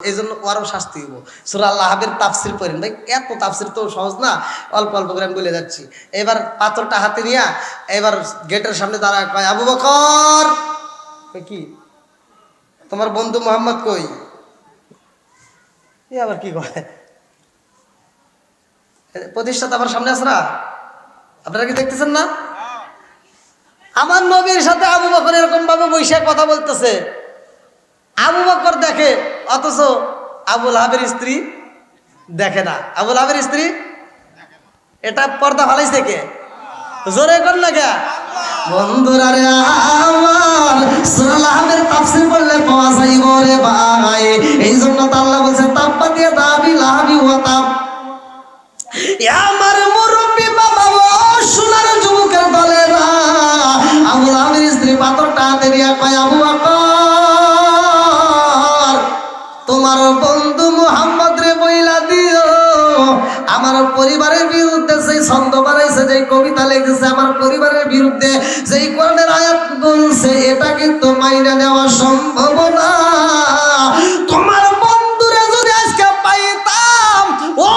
এই জন্য ওরও শাস্তি হইব। সূরা আল-আহবের তাফসির পড়েন ভাই, এত তাফসির তো সহজ না, অল্প অল্প করে আমি বলে যাচ্ছি। এবার পাথরটা হাতে নিয়ে এবার গেটের সামনে দাঁড়ায় কয়, আবু বকর, কি তোমার বন্ধু মোহাম্মদ কই? এ আবার কি কয়, প্রতিষ্ঠাতা আমার সামনে আছে না, আপনারা কি দেখতেছেন না? আমার নবীর সাথে আবু বকর এরকম ভাবে বৈশাখ কথা বলতেছে। আবু বকর দেখে, অথচ আবুল আহাবের স্ত্রী দেখে না। আবুল আহাবের স্ত্রী এটা পর্দা ফালাইছে কে? জোরে কর না কে? বন্ধুরা রে আমার, সূরা আল-আহবের তাফসীর পড়লে পাওয়া যাইব রে ভাই। এই জন্য তো আল্লাহ বলছে তাব্বাত ইয়াদা আবি লাহাবি ওয়া তাব। আমার মুরব্বি বাবা ও সোনার যুবকের দলেরা, আবুল আহাবের স্ত্রী পাথরটা হাতে নিয়ে কয়, আবু বকর, তোমার বন্ধু মুহাম্মদ রে বইলা দিও আমার পরিবারের বিরুদ্ধে যেই ছন্দ বানাইছে, যেই কবিতা লিখেছে, আমার পরিবারের বিরুদ্ধে যেই কোরআনের আয়াত বলছে, এটা কিন্তু মাইনা নেওয়া সম্ভব না। তোমার বন্ধুরে যদি আজকে পাইতাম, ও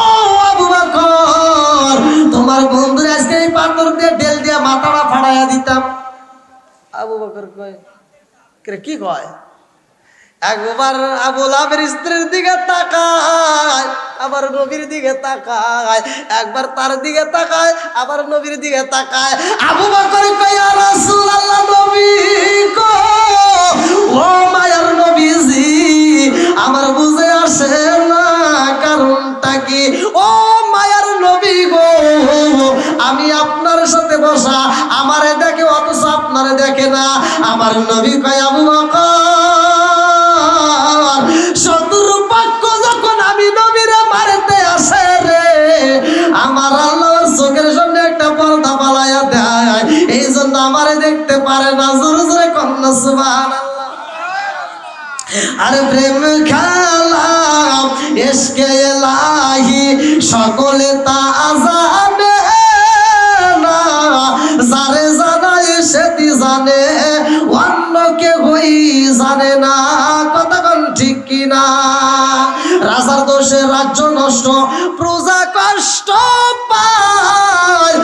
আবু বকর, তোমার বন্ধুরে আজকে এই পাথর দিয়ে ঢেল দিয়ে মাথাটা ফাড়াইয়া দিতাম। আবু বকর কয়, কি কয়? একবার আবুল আহাবের স্ত্রীর দিকে তাকায়, আবার নবীর দিকে তাকায়, একবার তার দিকে তাকায়, আবার নবীর দিকে তাকায়। আবু বকর কয়, ইয়া রাসূলুল্লাহ, নবী গো, ও মায়ার নবীজি, আমার বুঝে আসে না কারণটা কি। ও মায়ার নবী গো, আমি আপনার সাথে বসা, আমারে দেখে অথচ আপনারে দেখে না। আমার নবী কয়, আবু বকর, শত্রু পক্ষ যখন আমি নবীরে মারতে আসে রে, আমার আল্লাহর চোখের সামনে একটা পর্দা পালাইয়া দেয়, এই জন্য আমারে দেখতে পারে না। জোরে জোরে কন্যা সুবহানাল্লাহ। আরে প্রেম খেলা ইশকে ইলাহি সকলে তা জানে না, যারে জানাই সেটি জানে, অন্য কেউই জানে না। কতক্ষণ ঠিক কিনা? রাজার দোষে রাজ্য নষ্ট, প্রজা কষ্ট পায়,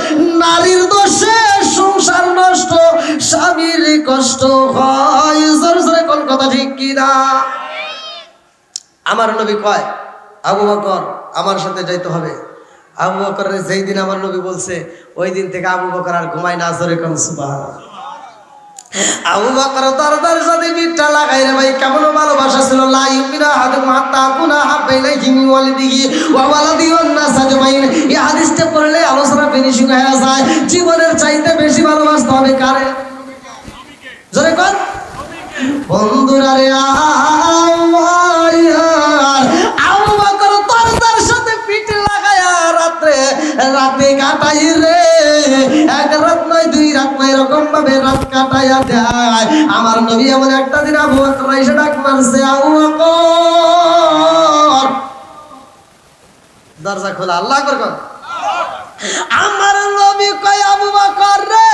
নারীর দোষে সংসার নষ্ট, স্বামীর কষ্ট হয়। জোরে জোরে কোন কথা ঠিক কিনা? আমার নবী কয়, আবু বকর আমার সাথে যাইতে হবে। আবু বকরের যেই দিন আমার নবী বলছে, ওই দিন থেকে আবু বকর আর ঘুমায় না। জোরে কোন সুবহানাল্লাহ। আবু বকর দরদার সাথে বিটটা লাগাই রে ভাই, কেমন ভালোবাসা ছিল। লা ইউমিনা আহাদুকুম হাত্তা আকুনা হাব্বা ইলাইহি মিন ওয়ালিদিহি ওয়া ওয়ালাদিহি ওয়ান নাস আজমাইন। এই হাদিসটা পড়লে আলোচনা ফিনিশিং হয়ে যায়। জীবনের চাইতে বেশি ভালোবাসতে হবে কারে? জোরে কোন বন্ধুরা রে আমার, আবু বকর দরদার সাথে পিঠ লাগায়া রাতে কাটাই রে। এক রাত নয়, দুই রাত নয়, এরকম ভাবে রাত কাটাইয়া দেয়। আমার নবী এমন একটা দিন আবু বকর এসে ডাক মারছে, আবু বকর, দরজা খোলা। আল্লাহ আকবার কর। আমার নবী কয়, আবু বকর রে,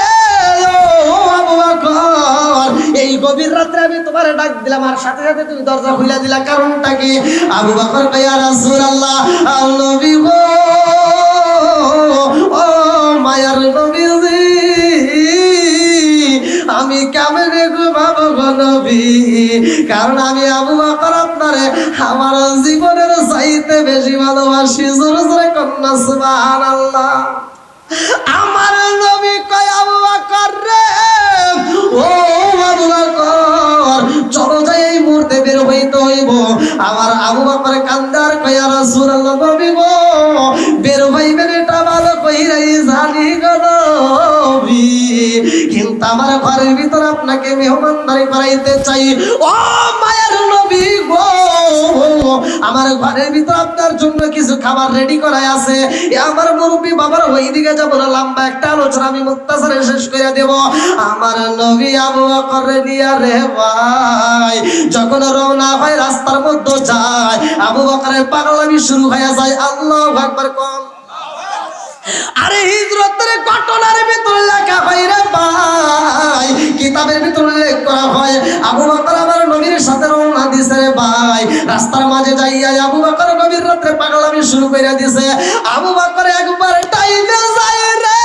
ও আবু বকর, এই গভীর রাত্রে আমি তোমারে ডাক দিলাম আর সাথে সাথে তুমি দরজা খুলে দিলা, কারণটা কি? আবু বকর কয়, ইয়া রাসূলুল্লাহ, নবী গো, ও মায়ার নবীজি, আমি কেমনে ঘুমাবো গো নবী, কারণ আমি আবু বকর আপনারে আমার জীবনের চাইতে বেশি ভালোবাসি। জোরে জোরে কন্যা সুবহানাল্লাহ। আমার নবী কয়, আবু বকর রে, ও আবু বকর, চলো যাই, এই মুহূর্তে বের হইতে হইব। আমার আবু বকর কান্দার কয়, ইয়া রাসূলুল্লাহ, নবী গো, বের হইবেন এটা ভালো কইরাই জানি গো নবী, কিন্তু আমার ঘরের ভিতর আপনাকে মেহমানদারি করাইতে চাই। ও মায়ের নবী গো, আমার ঘরের ভিতর আপনার জন্য কিছু খাবার রেডি করাই আছে। আমার মুরব্বী বাবার ওই দিকে যাবো না, লম্বা একটা আলোচনা আমি মুক্তাসারে শেষ করে দেব। আমার নবী আবু বকর নিয়া রে ভাই যখন রওনা হয়, রাস্তার মধ্যে যায়, আবু বকরের পাগলামি শুরু হয়ে যায়। আল্লাহু আকবার কম। আরে হিজরতের ঘটনার ভিতর লেখা হয় রে ভাই, কিতাবের ভিতর উল্লেখ করা হয় আবু বকর আমার নবীর সাথে রওনা দিছে রে ভাই। রাস্তার মাঝে যাইয়া আবু বকর গভীর রাতে পাগলামি শুরু করে দিছে। আবু বকর একবার টাইমে যায় রে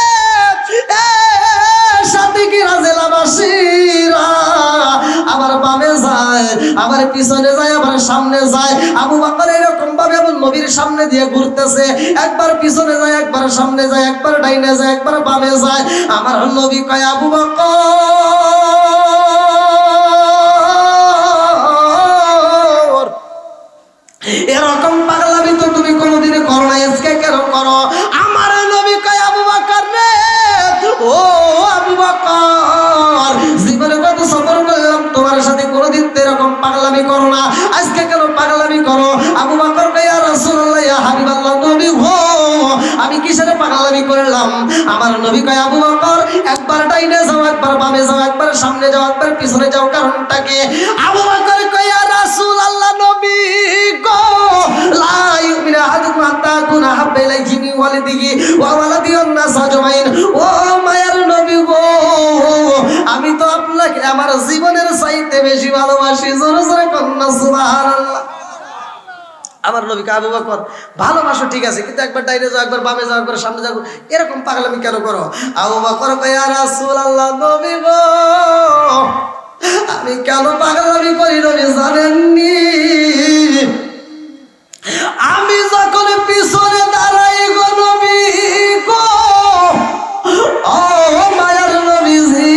সাথে কি রাজেলাবাসীরা, আবার বামে যায় আবার পিছনে যায় আবার সামনে যায়। আবু বকর এরকম ভাবে আমার নবীর সামনে দিয়ে ঘুরতেছে, একবার পিছনে যায় একবার সামনে যায়, একবার ডাইনে যায় একবার বামে যায়। আমার নবী কয় আবু বকর এরকম পাগলামি তো তুমি কোনোদিন করো না, আজকে কেন করো? আমার নবী কয় আবু বকর রে, ও আবু বকর জীবনে কত সফর করলাম তোমার সাথে, কোনোদিন তো এরকম পাগলামি করো না, আজকে কেন পাগলামি করো? আবু বকর কয় ইয়া রাসূলুল্লাহ ইয়া হাবিবাল্লাহ, নবী গো আমি কিসের পাগলামি করলাম? আমার নবী কয় আবু বকর একবার ডাইনে যাও একবার বামে যাও, একবার সামনে যাও একবার পিছনে যাও, কারণটা কি? আবু বকর কয় ইয়া রাসূলুল্লাহ, নবী গো লা ইউমিনু আহাদুকুম হাত্তা আকুনা হাব্বা ইলাইহি মিন ওয়ালিদিহি ওয়া ওয়ালাদিহি ওয়ান নাস আজমাইন। ও মায়ের নবী গো, আমি তো আপনাকে আমার জীবনের চাইতে বেশি ভালোবাসি। জোরে জোরে কন্না সুবহানাল্লাহ। আমার নবীকে আবু বকর ভালোবাসো ঠিক আছে, কিন্তু একবার ডাইনে যাও একবার বামে যাও একবার সামনে যাও, এরকম পাগলামি কেন করো? আবু বকর কয় ইয়া রাসূলুল্লাহ, নবী গো আমি কেন পাগলামি করি নবী জানেননি? আমি যখন পিছনে দাঁড়াই গো নবী গো, ও মায়ার নবীজি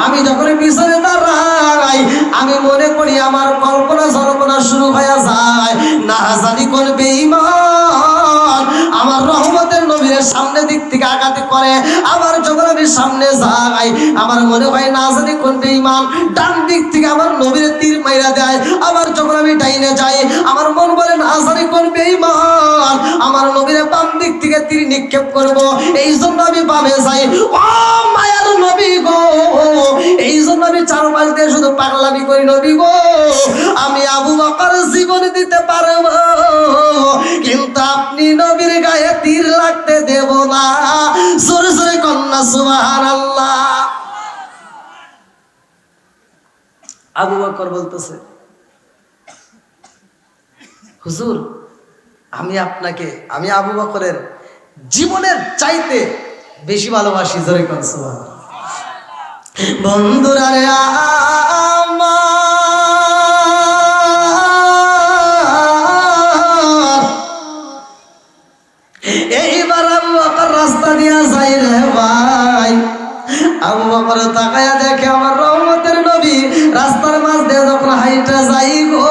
আমি যখন পিছনে দাঁড়াই আমি মনে করি আমার কল্পনা জল্পনা শুরু হয়ে যায়, না জানি কোন বেঈমান আমার রহমতের নবীর সামনে দিক থেকে আঘাত করে। আবার যখন আমি সামনে যাই আমার মনে হয় না জানি কোন বেঈমান ডান দিক থেকে আমার নবীর তীর মাইরা দেয়। আবার যখন আমি ডাইনে যাই আমার মন বলে না জানি কোন বেঈমান আমার নবীর বাম দিক থেকে তীর নিক্ষেপ করব, এই জন্য আমি বামে যাই। ও মায়ার নবী গো, এই জন্য আমি চারপাশ দিয়ে শুধু পাগলামি করি নবী গো। আমি আবু বকর জীবন দিতে পারবো কিন্তু আপনি নবীর গায়ে তীর লাগতে দেব না। জোরে জোরে কন্না সুবহানাল্লাহ। আবু বকর বলতেছে হুজুর আমি আপনাকে আমি আবু বকরের জীবনের চাইতে বেশি ভালোবাসি। জোরে কন্না সুবহানাল্লাহ। বন্ধুরা রে এইবার আবু বকর রাস্তা দিয়া যাই রে ভাই, আবু বকর তাকায়া দেখে আমার রহমতের নবী রাস্তার মাঝ দিয়ে যখন হাইটা যাই গো,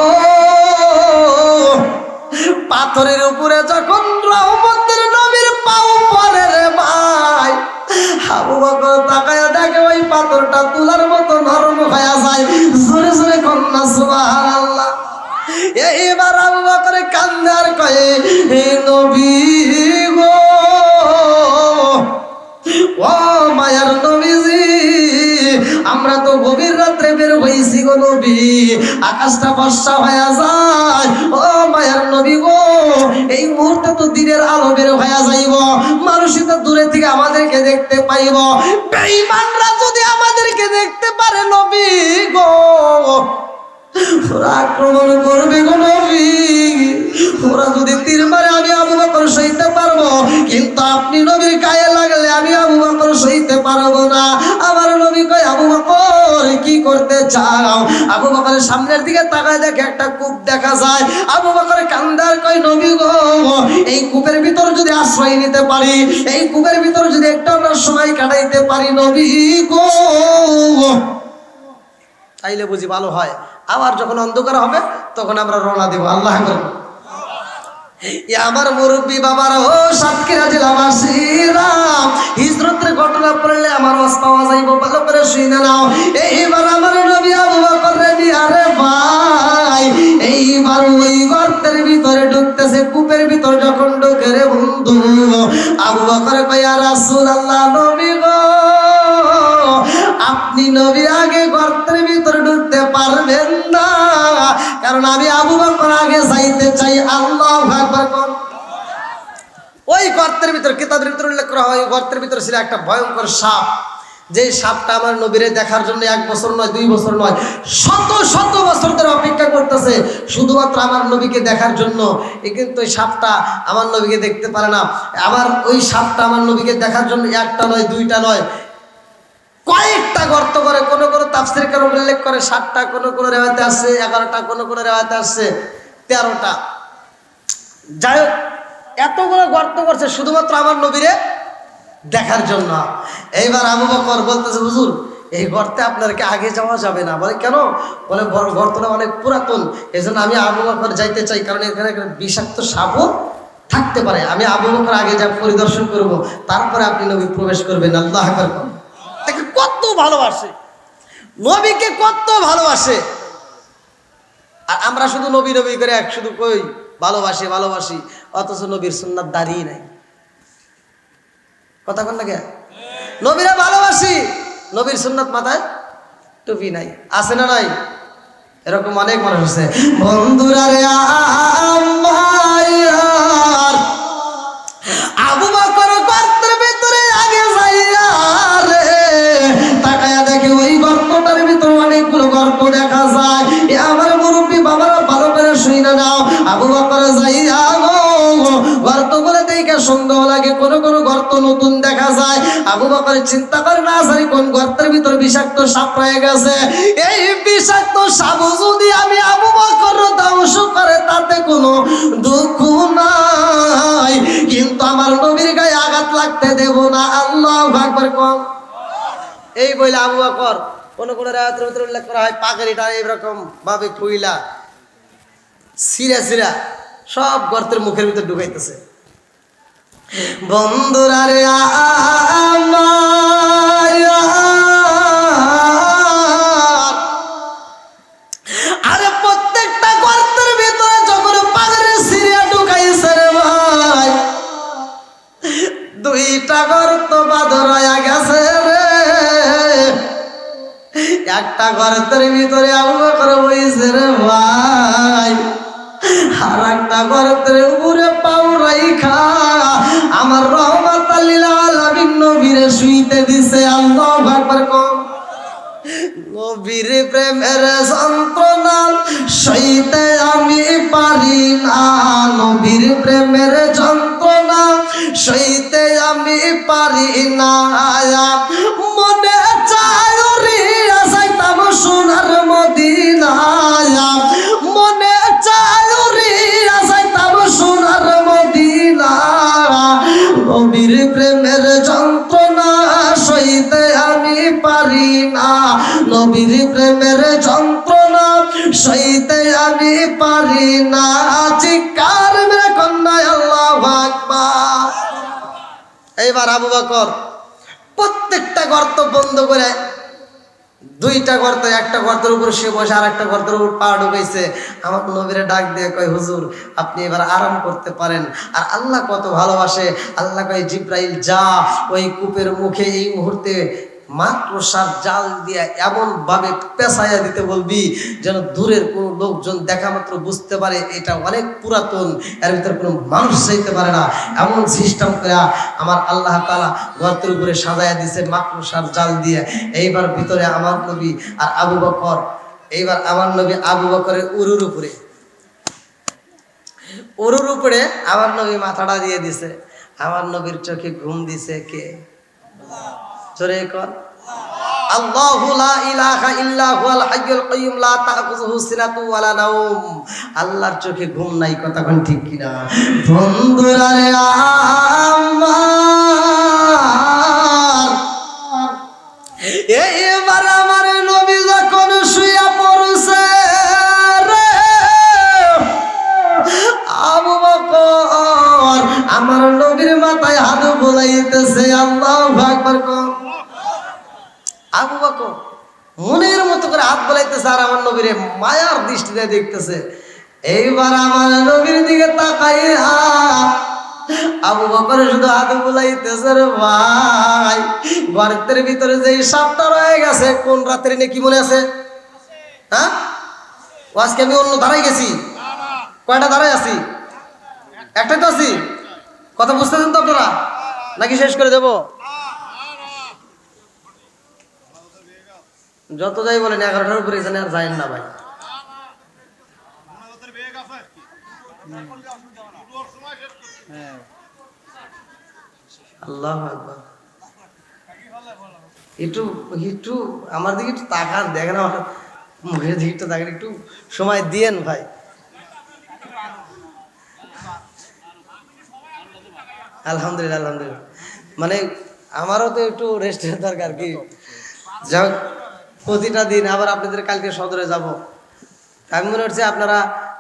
পাথরের উপরে যখন রহমতের নবীর পাও পড়ে রে ভাই, আবু বকর তাকায়া দেখে ওই পাথরটা তুলার মতো নরম হয়ে যায়। জোরে জোরে কন্না সুবহানাল্লাহ। এইবার আবু বকর কান্দে আর কয়ে হে নবী গো, ও মায়ার নবীজি আমরা তো গভীর রাত্রে বের হইছি গো নবী, আকাশটা ফর্সা হয়ে যায়। ও মায়ার নবী গো এই মুহূর্তে তো দিনের আলো বের হয়ে যাইব, মানুষই তো দূরে থেকে আমাদেরকে দেখতে পাইব, বেঈমানরা যদি আমাদেরকে দেখতে পারে নবী গো ওরা আক্রমণ করবে গো নবী, ওরা যদি তীর মারে আমি আবু বকর সইতে পারবো, কিন্তু আপনি নবীর গায়ে লাগলে আমি আবু বকর সইতে পারবো না। আমার নবী কয় আবু বকর কি করতে চাও? আবু বকরের সামনের দিকে তাকায় দেখে একটা কূপ দেখা যায়। আবু বকর কান্দার কয় নবী গো এই কূপের ভিতর যদি আশ্রয় নিতে পারি, এই কূপের ভিতর যদি একটা আমরা সময় কাটাইতে পারি নবী গো তাইলে বুঝি ভালো হয়। আবার যখন অন্ধকার হবে তখন আমরা রওনা দেব। আল্লাহ আকবার। আমার মুরব্বী বাবারা ও সাতক্ষীরা জেলাবাসীরা হিজরতের ঘটনা পড়লে আমার ওয়াজ পাওয়া যাইব, ভালো করে শুনে নাও। এইবার আমার নবী আবু বকর রেডি আরে ভাই, এইবার ওই গর্তের ভিতরে ঢুকতেছে, কূপের ভিতর যখন ঢুকে রে বন্ধু আবু বকর কয় ইয়া রাসূলুল্লাহ, নবী গো আপনি নবী আগে গর্তের ভিতরে ঢুকতে পারবেন না, কারণ আমি আবু বকর আগে যাইতে চাই। আল্লাহু আকবার। ওই গর্তের ভিতরে কিতাবের ভিতরে উল্লেখ করা হয়, গর্তের ভিতরে ছিল একটা ভয়ঙ্কর সাপ। যে সাপটা আমার নবীরে দেখার জন্য 1 বছর নয় 2 বছর নয় শত শত বছর ধরে অপেক্ষা করতেছে শুধুমাত্র আমার নবীকে দেখার জন্য। কিন্তু ওই সাপটা আমার নবীকে দেখতে পারে না। আবার ওই সাপটা আমার নবীকে দেখার জন্য 1টা নয় 2টা নয় কয়েকটা গর্ত করে। কোন কোন তাফসীরে কারণ উল্লেখ করে 7টা, কোন কোন রিওয়ায়াতে আছে 11টা, কোন কোন রিওয়ায়াতে আছে 13টা। যাই হোক, এতগুলো গর্ত করছে শুধুমাত্র আমার নবীরে দেখার জন্য। এইবার আবু বকর বলতেছে, হুজুর এই গর্তে আপনাদেরকে আগে যাওয়া যাবে না। বলে কেন? বলে গর্তটা অনেক পুরাতন, এই জন্য আমি আবু বকর যাইতে চাই, কারণ এখানে বিষাক্ত সাপও থাকতে পারে। আমি আবু বকর আগে যা পরিদর্শন করব, তারপরে আপনি নবী প্রবেশ করবেন। আল্লাহু আকবার। দেখে কত ভালোবাসে নবীকে, কত ভালোবাসে। আর আমরা শুধু নবী নবী করে শুধু কই ভালোবাসি ভালোবাসি, অথচ নবীর সুন্নাত দাঁড়িয়ে নাই। কথা কন না কে? নবীরা ভালোবাসি, নবীর সুন্নাত মাথায় টুপি নাই। আছে না নাই? এরকম অনেক মানুষ আছে। বন্ধুরা রে, আবু বকর গর্তের ভিতরে আগে যাইয়া রে তাকায়া দেখে ওই গর্তটার ভিতরে অনেকগুলো গর্ত দেখা যায়। আমার মুরব্বী বাবারা ভালো করে শুনে নাও, আবু বকর যাইয়া গর্তগুলো দেখে সন্দেহ লাগে, কোন কোন গর্ত নতুন দেখা যায়। আবু বকর চিন্তা করে না জানি কোন গর্তের ভিতরে বিষাক্ত সাপ রয়ে গেছে। এই বিষাক্ত সাপ যদি আমি আবু বকর ধ্বংস করে তাতে কোনো দুঃখ নাই, কিন্তু আমার নবীর গায়ে আঘাত লাগতে দেব না। আল্লাহু আকবার কম। এই বইলে আবু বকর কোন কোন রায়াতের ভিতরে উল্লেখ করা হয় পাগড়িটা এরকম ভাবে খুইলা সিরা সিরা সব গর্তের মুখের ভিতরে ঢুকাইতেছে। বন্ধুরা রে, আরে প্রত্যেকটা গর্তের ভিতরে যখন পাগড়ি সিরিয়া ঢুকাইছে রে ভাই, 2টা গর্ত বাদ রয়ে গেছে রে। একটা গর্তের ভিতরে আবু বকর বইছে রে ভাই, আর একটা গর্তের উপরে পাও রাইখা আমার রহমাতাল লিল আলামিন নবীরে শুইতে দিছে। আল্লাহু আকবার কম। নবীর প্রেমের যন্ত্রণা সইতে আমি পারি না, নবীর প্রেমের যন্ত্রণা সইতে আমি পারি না। মনে চায় রে যাইতাম সোনার মদিনায়, মনে চায় রে যাইতাম সোনার মদিনা। নবীর প্রেমের যন্ত্রণা সইতে আমি পারি না, নবীর প্রেমের যন্ত্রণা সইতে আমি পারি না। চিৎকার মেরে কন্যায় আল্লাহু আকবার। এইবার আবু বকর প্রত্যেকটা গর্ত বন্ধ করে 2টা গর্ত, একটা গর্তের উপর সে বসে আর একটা গর্তের উপর পা ঢুকাইছে। আমার নবীরে ডাক দিয়ে কয়, হুজুর আপনি এবার আরাম করতে পারেন। আর আল্লাহ কত ভালোবাসে, আল্লাহ কয় জিব্রাইল যা ওই কূপের মুখে এই মুহূর্তে মাকড়সার জাল দিয়ে এমন ভাবে পেঁচাইয়া দিতে বলবি যেন দূরের কোনো লোকজন দেখা মাত্র বুঝতে পারে এটা অনেক পুরাতন, এর ভিতরে কোনো মানুষ যাইতে পারে না। এমন সিস্টেম করে আমার আল্লাহ তাআলা গর্তের উপরে সাজাইয়া দিছে মাকড়সার জাল দিয়ে। এইবার ভিতরে আমার নবী আর আবু বকর, এইবার আমার নবী আবু বকরের উরুর উপরে আমার নবী মাথাটা দিয়ে দিছে। আমার নবীর চোখে ঘুম দিছে কে? জোরে কর, আল্লাহু লা ইলাহা ইল্লা হুয়াল হাইয়ুল কাইয়্যুম লা তাখুযুহু সিনাতু ওয়ালা নাওম। আল্লাহর চোখে ঘুম নাই, কথা কোন ঠিক কিনা? বন্ধুরা রে, আমার এইবার আমার নবী যখন শুইয়া পড়ছে রে, আবু বকর আমার নবীর মাথায় হাত বুলাইতেছে। আল্লাহু আকবার। আবু বকর মনের মতো করে হাত বুলাইতেছে আর আমার নবীরে মায়ার দৃষ্টিতে দেখতেছে। এইবার আমার নবীর দিকে তাকাইয়া আবু বকর শুধু হাত বুলাইতেছে রে ভাই। গর্তের ভিতরে যে সাপটা রয়ে গেছে, কোন রাত্রে নিয়ে কি মনে আছে? হ্যাঁ, আজকে আমি অন্য ধারায় গেছি। কয়টা ধারায় আছি? একটাই তো আছি। কথা বুঝতেছেন তো আপনারা, নাকি শেষ করে দেব? যত যাই বলেন 11টার উপরে এখানে আর যায়েন না ভাই। আল্লাহু আকবার। একটু একটু আমার দিকে একটু তাকান, দেখেন আমার মুখের দিকে একটু তাকান, একটু সময় দিয়েন ভাই। আলহামদুলিল্লাহ আলহামদুলিল্লাহ, মানে আমারও তো একটু রেস্টের দরকার কি। যাক, প্রতিটা দিন আবার আপনাদের কালকে সদরে যাব। আমি মনে হচ্ছে আপনারা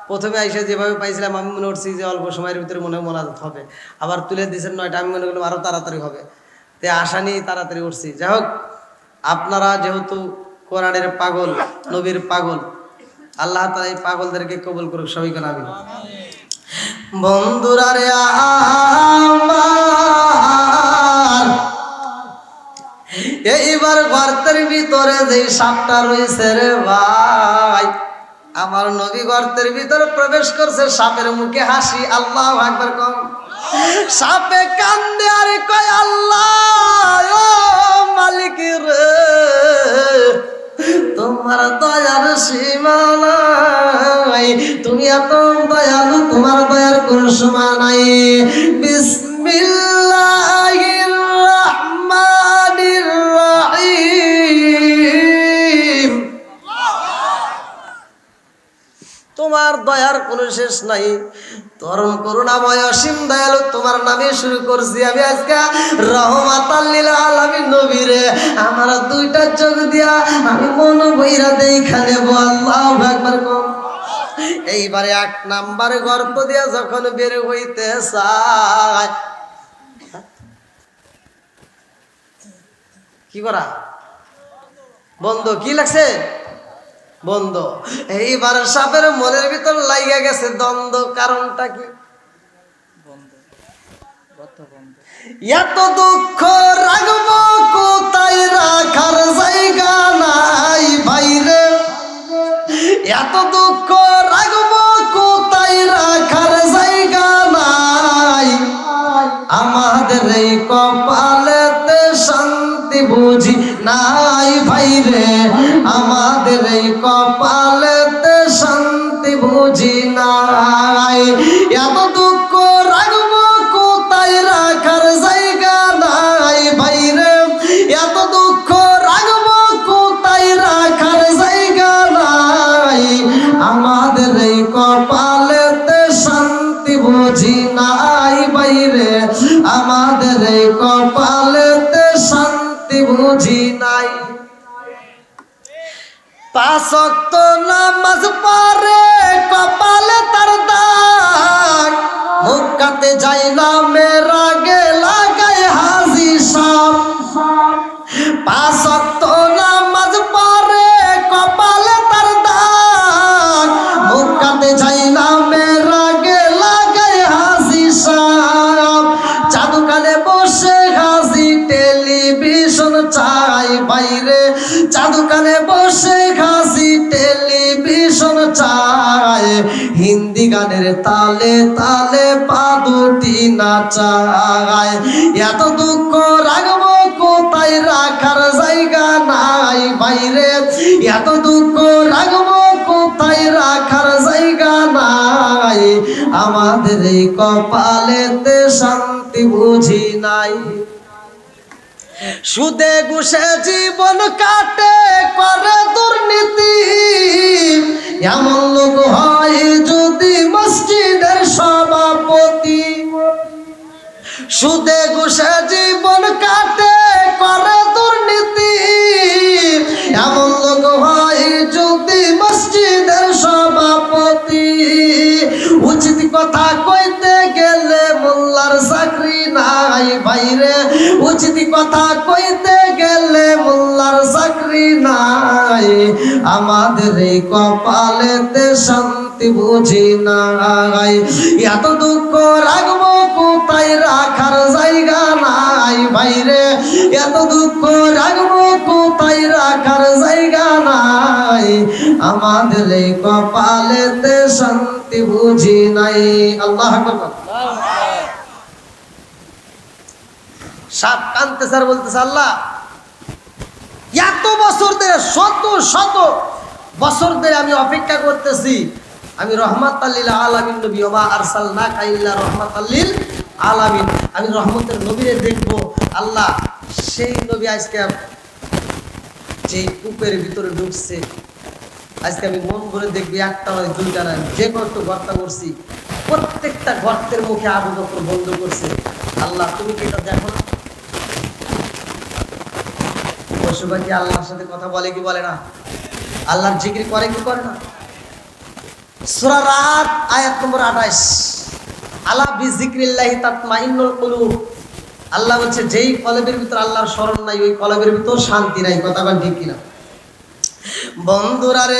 প্রথমে আইসা যেভাবে পাইছিলাম, আমি মনে করছি যে অল্প সময়ের ভিতরে মনে মোনাজাত হবে, আবার তুলে দিয়েছেন 9টা, আমি মনে করলাম আরও তাড়াতাড়ি হবে, তে আশা নিয়েই তাড়াতাড়ি উঠছি। যাই হোক, আপনারা যেহেতু কোরআনের পাগল, নবীর পাগল, আল্লাহ তাআলা এই পাগলদেরকে কবুল করুক, সবাইকে আমিন। বন্ধুরা রে আমার, এইবার গর্তের ভিতরে যে সাপটা রয়েছে রে ভাই, আমার নবী গর্তের ভিতরে প্রবেশ করছে, সাপের মুখে হাসি। আল্লাহু আকবার কম। সাপে কান্দে আর কয় আল্লাহ ও মালিক রে, তোমার দয়ার সীমা নাই, তুমি এত দয়ালু, তোমার দয়ার কোনো সীমা নাই। বিসমিল্লাহির রহমানির রহিম, তোমার দয়ার কোনো শেষ নাই, পরম করুণাময় অসীম দয়ালু তোমার নামে শুরু করছি আমি আজকে রহমাতাল লিল আলামিন নবীরে। আমার দুইটা চোখ দিয়া আমি মন বইরা দেখানে আল্লাহু আকবার কম। এইবারে 1 নাম্বার গর্ত দিয়া যখন বের হইতে চায়, কি করা বন্ধ, কি লাগছে বন্ধ। এইবার সাপের মনের ভিতর লাইগা গেছে দ্বন্দ্ব, কারণটা কি? এত দুঃখ রাখব কোথায়, রাখার জায়গা নাই বাইরে, এত দুঃখ রাখব কোথায়, রাখার জায়গা নাই। আমাদের এই কপালেতে শান্তি বুঝি নাই ভাইরে, আমাদের এই কপালেতে শান্তি বুঝি নাই। এত দুঃখ রাখব কোথায়, রাখার জায়গা নাই ভাইরে, এত দুঃখ রাখব কোথায়, রাখার জায়গা নাই। আমাদের এই কপালেতে শান্তি বুঝি নাই বাইরে, আমাদের এই কপালেতে শান্তি বুঝি নাই। 5 ওয়াক্ত নামাজ পড়ে কপালে তার দাগ, মুক্কাতে যাই না মেরা গে লাগায় হাজি সাপ। 5 ওয়াক্ত নামাজ পড়ে কপালে তার দাগ, মুক্কাতে যাই না মেরা গে লাগায় হাজি সাপ। জাদুকানে বসে হাজি টেলিভিশন চাই বাইরে, জাদুকানে বসে হাসি টেলিভিশন চায়। হিন্দি গানের তালে তালে পা দুটি নাচায়। এত দুঃখ রাখবো কোথায়, রাখার জায়গা নাই বাইরে, এত দুঃখ রাখবো কোথায়, রাখার জায়গা নাই। আমাদের এই কপালেতে শান্তি বুঝি নাই। সুদে ঘুষে জীবন কাটে করে দুর্নীতি, এমন লোক হয় যদি মসজিদের সভাপতি। সুদে ঘুষে জীবন কাটে করে দুর্নীতি, এমন লোক হয় যদি মসজিদের সভাপতি। উচিত কথা কইতে গেলে মোল্লার চাকরি নাই বাইরে, উচিত কথা কইতে গেলে মোল্লার চাকরি নাই। আমাদের এই কপালেতে শান্তি বুঝি নাই। এত দুঃখ রাখবো কোথায়, রাখার জায়গা নাই বাইরে, এত দুঃখ রাখবো কোথায়, রাখার জায়গা নাই। আমাদের এই কপালেতে শান্তি বুঝি নাই। আল্লাহ আকবার। সাপ কাঁদতেছে আর বলতেছে, আল্লাহ এত বছর ধরে, শত শত বছর ধরে আমি অপেক্ষা করতেছি, আমি রহমাতাল লিল আলামিন নবী, ওয়া মা আরসালনাকা ইল্লা রহমাতাল লিল আলামিন, আমি রহমতের নবীরে দেখব। আল্লাহ সেই নবী আজকে যে কূপের ভিতরে ঢুকছে, আজকে আমি মন ভরে দেখবি, একটা নয় দুইটা নয়, যে কত গর্ত করছি প্রত্যেকটা গর্তের মুখে আবু বকর বন্ধ করছে। আল্লাহ তুমি কি এটা দেখো না? পশু পাখি আল্লাহর সাথে কথা বলে কি বলে না? আল্লাহর জিকির করে কি করে না? সূরা রাত আয়াত নম্বর 28, আলা বিযিকরিল্লাহি তাতমাইন্নুল কুলুব। আল্লাহ বলছে যেই কলবের ভিতর আল্লাহর স্মরণ নাই, ওই কলবের ভিতর শান্তি নাই। কথা বল ঠিক কিনা? বন্ধুরা রে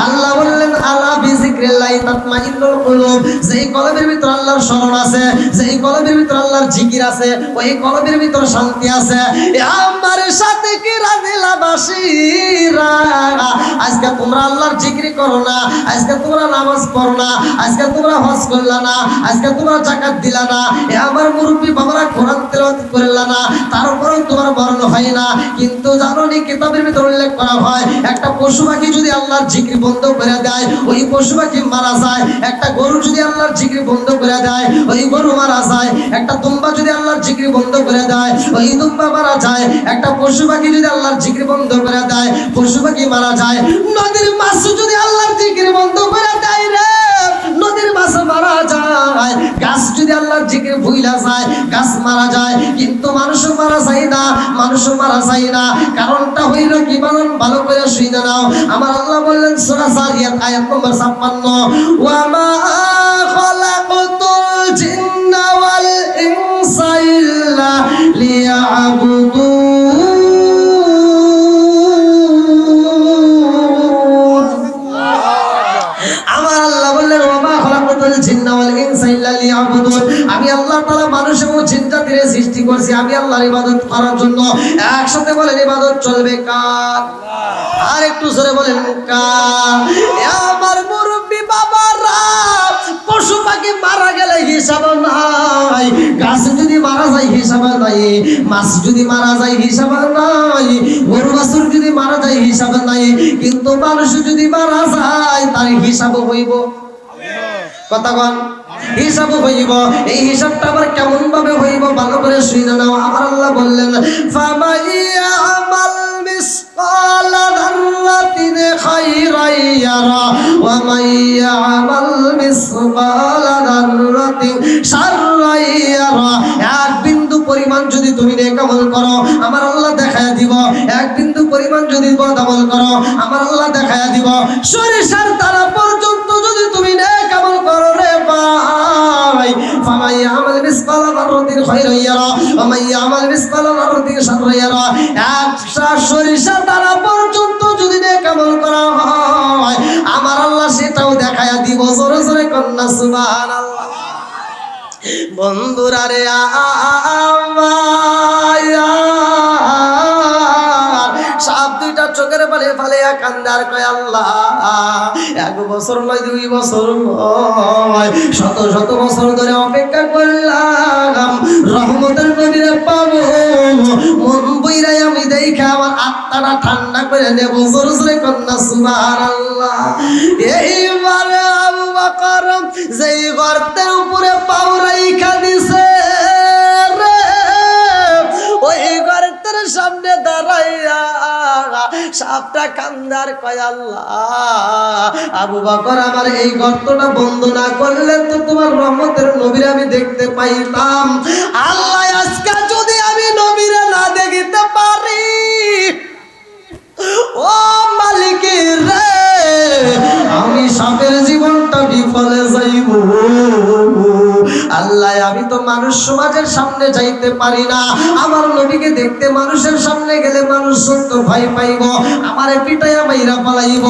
আল্লাহ বললেন আলা বিযিকরিল্লাহি তাতমাইন্নুল কুলুব, যেই কলবের ভিতর আল্লাহর স্মরণ আছে, যেই কলবের ভিতর আল্লাহর জিকির আছে, ওই কলবের ভিতর শান্তি আছে। আমার সাথে কি রাজিলাবাসীরা, আজকে তোমরা আল্লাহর জিকির করো না, আজকে তোমরা নামাজ পড়ো না, আজকে তোমরা হজ করলা না, আজকে তোমরা যাকাত দিলা না, আমার মুরব্বী বাবারা কোরআন তেলাওয়াত করলা না, তারপরেও তোমার মরণ হয় না। কিন্তু জানো নি কিতাবের ভিতর উল্লেখ করা হয়, একটা পশু পাখি যদি আল্লাহর জিকির বন্ধ করে দেয়, ওই পশু পাখি মারা যায়। একটা গরু যদি আল্লাহর জিকির বন্ধ করে দেয়, ওই গরু মারা যায়। একটা দুম্বা যদি আল্লাহর জিকির বন্ধ করে দেয়, ওই দুম্বা মারা যায়। একটা পশু পাখি যদি আল্লাহর জিকির বন্ধ করে দেয়, পশু পাখি মারা যায়। নদীর মাছ যদি আল্লাহর জিকির বন্ধ করে দেয় রে, নদীর মাছ মারা যায়। গাছ যদি আল্লাহর জিকির ভুইলা যায়, গাছ মারা যায়। কিন্তু মানুষ মারা যায় না, মানুষ মারা যায় না। কারণটা হইল কি বলেন? ভালো করে শুনে নাও। আমার আল্লাহ বললেন সূরা যারিয়াত আয়াত নম্বর 56, ওয়া মা খালাকতুল জিন্না ওয়াল ইনসা ইল্লা লিয়াবুদুন। আমার আল্লাহ বললেন ওয়া মা খালাকতুল জিন্না ওয়াল ইনসা ইল্লা লিয়াবুদুন, আমি আল্লাহ তাআলা মানুষ এবং জিন জাতির সৃষ্টি করেছি আমি আল্লাহর ইবাদত করার জন্য। একসাথে বলেন ইবাদত চলবে কার? আর একটু জোরে বলেন কার? আমার মুরব্বি বাবারা, পশু পাখি মারা গেলে হিসাব নাই, গাছ যদি মারা যায় হিসাব নাই, মাছ যদি মারা যায় হিসাব নাই, গরু বাছুর যদি মারা যায় হিসাব নাই, কিন্তু মানুষ যদি মারা যায় তার হিসাব হইব। কথা কন, হিসাব হইব। এই হিসাবটা আবার কেমন ভাবে হইব? ভালো করে শুনে নাও। আমার আল্লাহ বললেন ফামাইয়া আমাল মিসকালা যাররাতিন খায়রান ইয়ারা ওয়া মাইয়া আমাল মিসকালা যাররাতিন শাররান ইয়ারা। এক বিন্দু পরিমাণ যদি তুমি নেক আমল করো, আমার আল্লাহ দেখায়া দিব। এক বিন্দু পরিমাণ যদি বদ আমল করো, আমার আল্লাহ দেখায়া দিব। সরিষার দানা পর্যন্ত যদি তুমি নেক আমল করো রে ভাই, ফামাই আমাল মিসকালা যাররাতিন খায়রান ইয়ারা ওয়া মাই আমাল মিসকালা যাররাতিন শাররান ইয়ারা। একটা সরিষা দানা পর্যন্ত যদি নেক আমল করা হয়, আমার আল্লাহ সেটাও দেখায়া দিব। জোরে জোরে কন্যা সুবহানাল্লাহ। বন্ধুরা রে সাপ দুইটা চোখের পালে ফালিয়া কান্দার কয় আল্লাহ, 1 বছর নয় 2 বছর নয়, শত শত বছর ধরে অপেক্ষা করলাম রহমতের নবীরে পাবো। মন বইরাই আমি দেখা আমার আত্মাটা ঠান্ডা করে নেব। জোরে জোরে কন্যা সুবহানাল্লাহ। এইবারে আবু বকর যেই গর্তের উপরে পাও রাইখা দিছে রে, ওই গর্তের সামনে দাঁড়াইয়া সাপটা কান্দার কয় আল্লাহ, আবু বকর আমার এই গর্তটা বন্ধ না করলে তো তোমার রহমতের নবীরে আমি দেখতে পাইতাম। আল্লাহ আজকে যদি আমি নবীরে না দেখিতে পারি, ও মালিকের রে, আমি সাপের জীবনটা বিফলে যাইব। আল্লাহ আমি তো মানুষ সমাজের সামনে যাইতে পারি না, আমার নবীকে দেখতে মানুষের সামনে গেলে মানুষ তো ভয় পাইব, আমারে পিটাইয়া মাইরা পালাইব।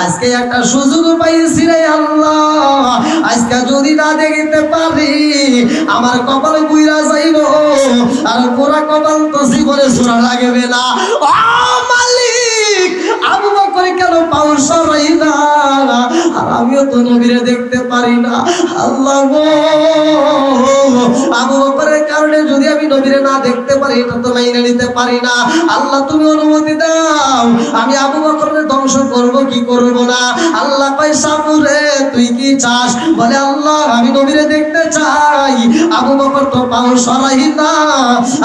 আজকে একটা সুযোগ পাইছি রে আল্লাহ, আজকে যদি না দেখিতে পারি আমার কপাল বুইরা যাইব, আর পুরা কপাল তো জীবনে জোড়া লাগবে না। ও মালিক, আবু বকর কেন পাও সরাই না? আর আমিও তো তো নবীরে দেখতে পারি না। আল্লাহ গো, আবু বকরের কারণে যদি আমি নবীরে না দেখতে পারি এটা তো মেনে নিতে পারি না। আল্লাহ তুমি অনুমতি দাও, আমি আবু বকরের ধ্বংস করব কি করব না। আল্লাহ কয় সাবুরে তুই কি চাস? বলে আল্লাহ আমি নবীরে দেখতে চাই। আবু বকর তো পাও সরাই না,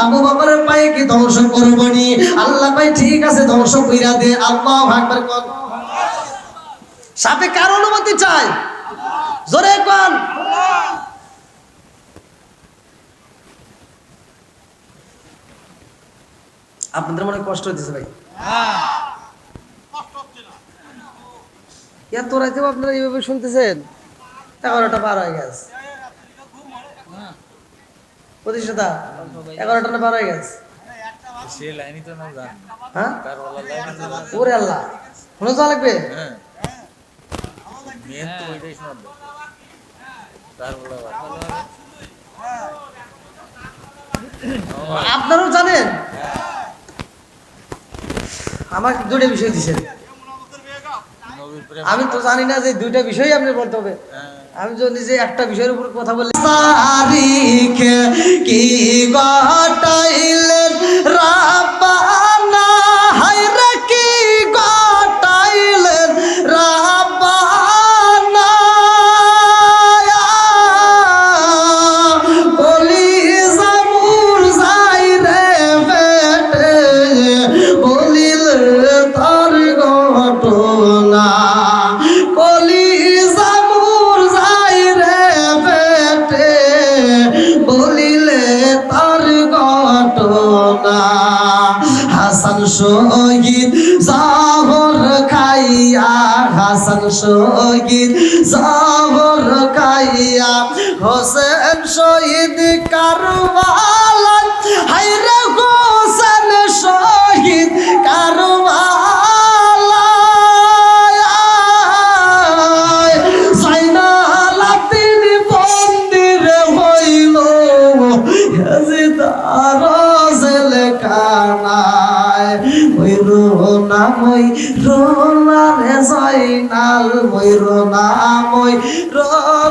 আবু বকরের পায়ে কি ধ্বংস করব নি? আল্লাহ কয় ঠিক আছে ধ্বংস কইরা দে। আল্লাহু আকবার কোন। সাপে কার অনুমতি চাই? জোরে কোন। আপনাদের মনে কষ্ট হইতেছে ভাই? এত রাতেও আপনারা এইভাবে শুনতেছেন? 11টা পার হয়ে গেছে। প্রতিষ্ঠাতা 11টা না পার হয়ে গেছে। হ্যাঁ ওরে আল্লাহ, শুনে যাওয়া লাগবে। আপনারাও জানেন আমাকে দুটো বিষয় দিচ্ছেন, আমি তো জানি না যে দুইটা বিষয় আপনি বলতে হবে। আমি যদি যে একটা বিষয়ের উপর কথা বলি, তারিখে কি গটাইলেন রাব্বানা, হায়রে কি গটাইলেন রাব্বানা, কলিজা মুরঝাই রে পেটে, বলিলে তার ঘটনা, কলিজা মুরঝাই রে পেটে, বলিলে তার ঘটনা। হাসান শহীদ জহর খাইয়া, হাসান শহীদ জহর খাইয়া, হোসেন শহীদ কারবালায়, হায়রে হোসেন শহীদ কারবালায়, সাইনাল তিনি বন্দিরে হইল, ইয়াজিদার জেলখানায়, মইরো না মইরো না রে সাইনাল, মইরো না মইরো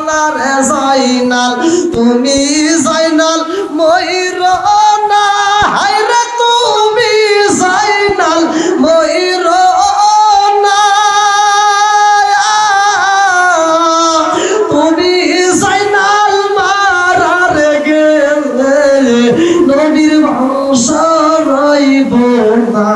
না রে সাইনাল, তুমি সাইনাল মইরো না, হায়রে তুমি সাইনাল মইরো না, তুমি সাইনাল মারার গেলে নবীর বংশ রইব না।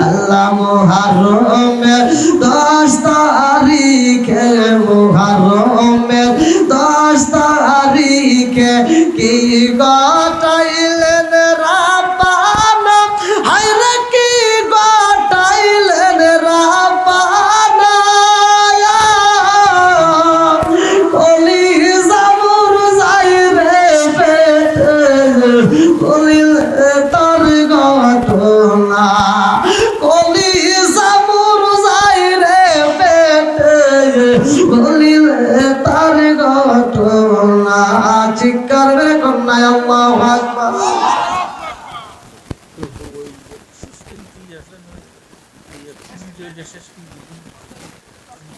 আল্লাহ মুহররমের 10 তারিখে, মুহররমের 10 তারিখে কি গটাইলেন রাব্বানা, হায়রে কি গটাইলেন রাব্বানা, কলিজা মুরঝাই রে পেটে, বলিলে তার ঘটনা, কলিজা মুরঝাই রে পেটে, বলিলে তার ঘটনা। চিৎকার করে কন্যায় আল্লাহু আকবার।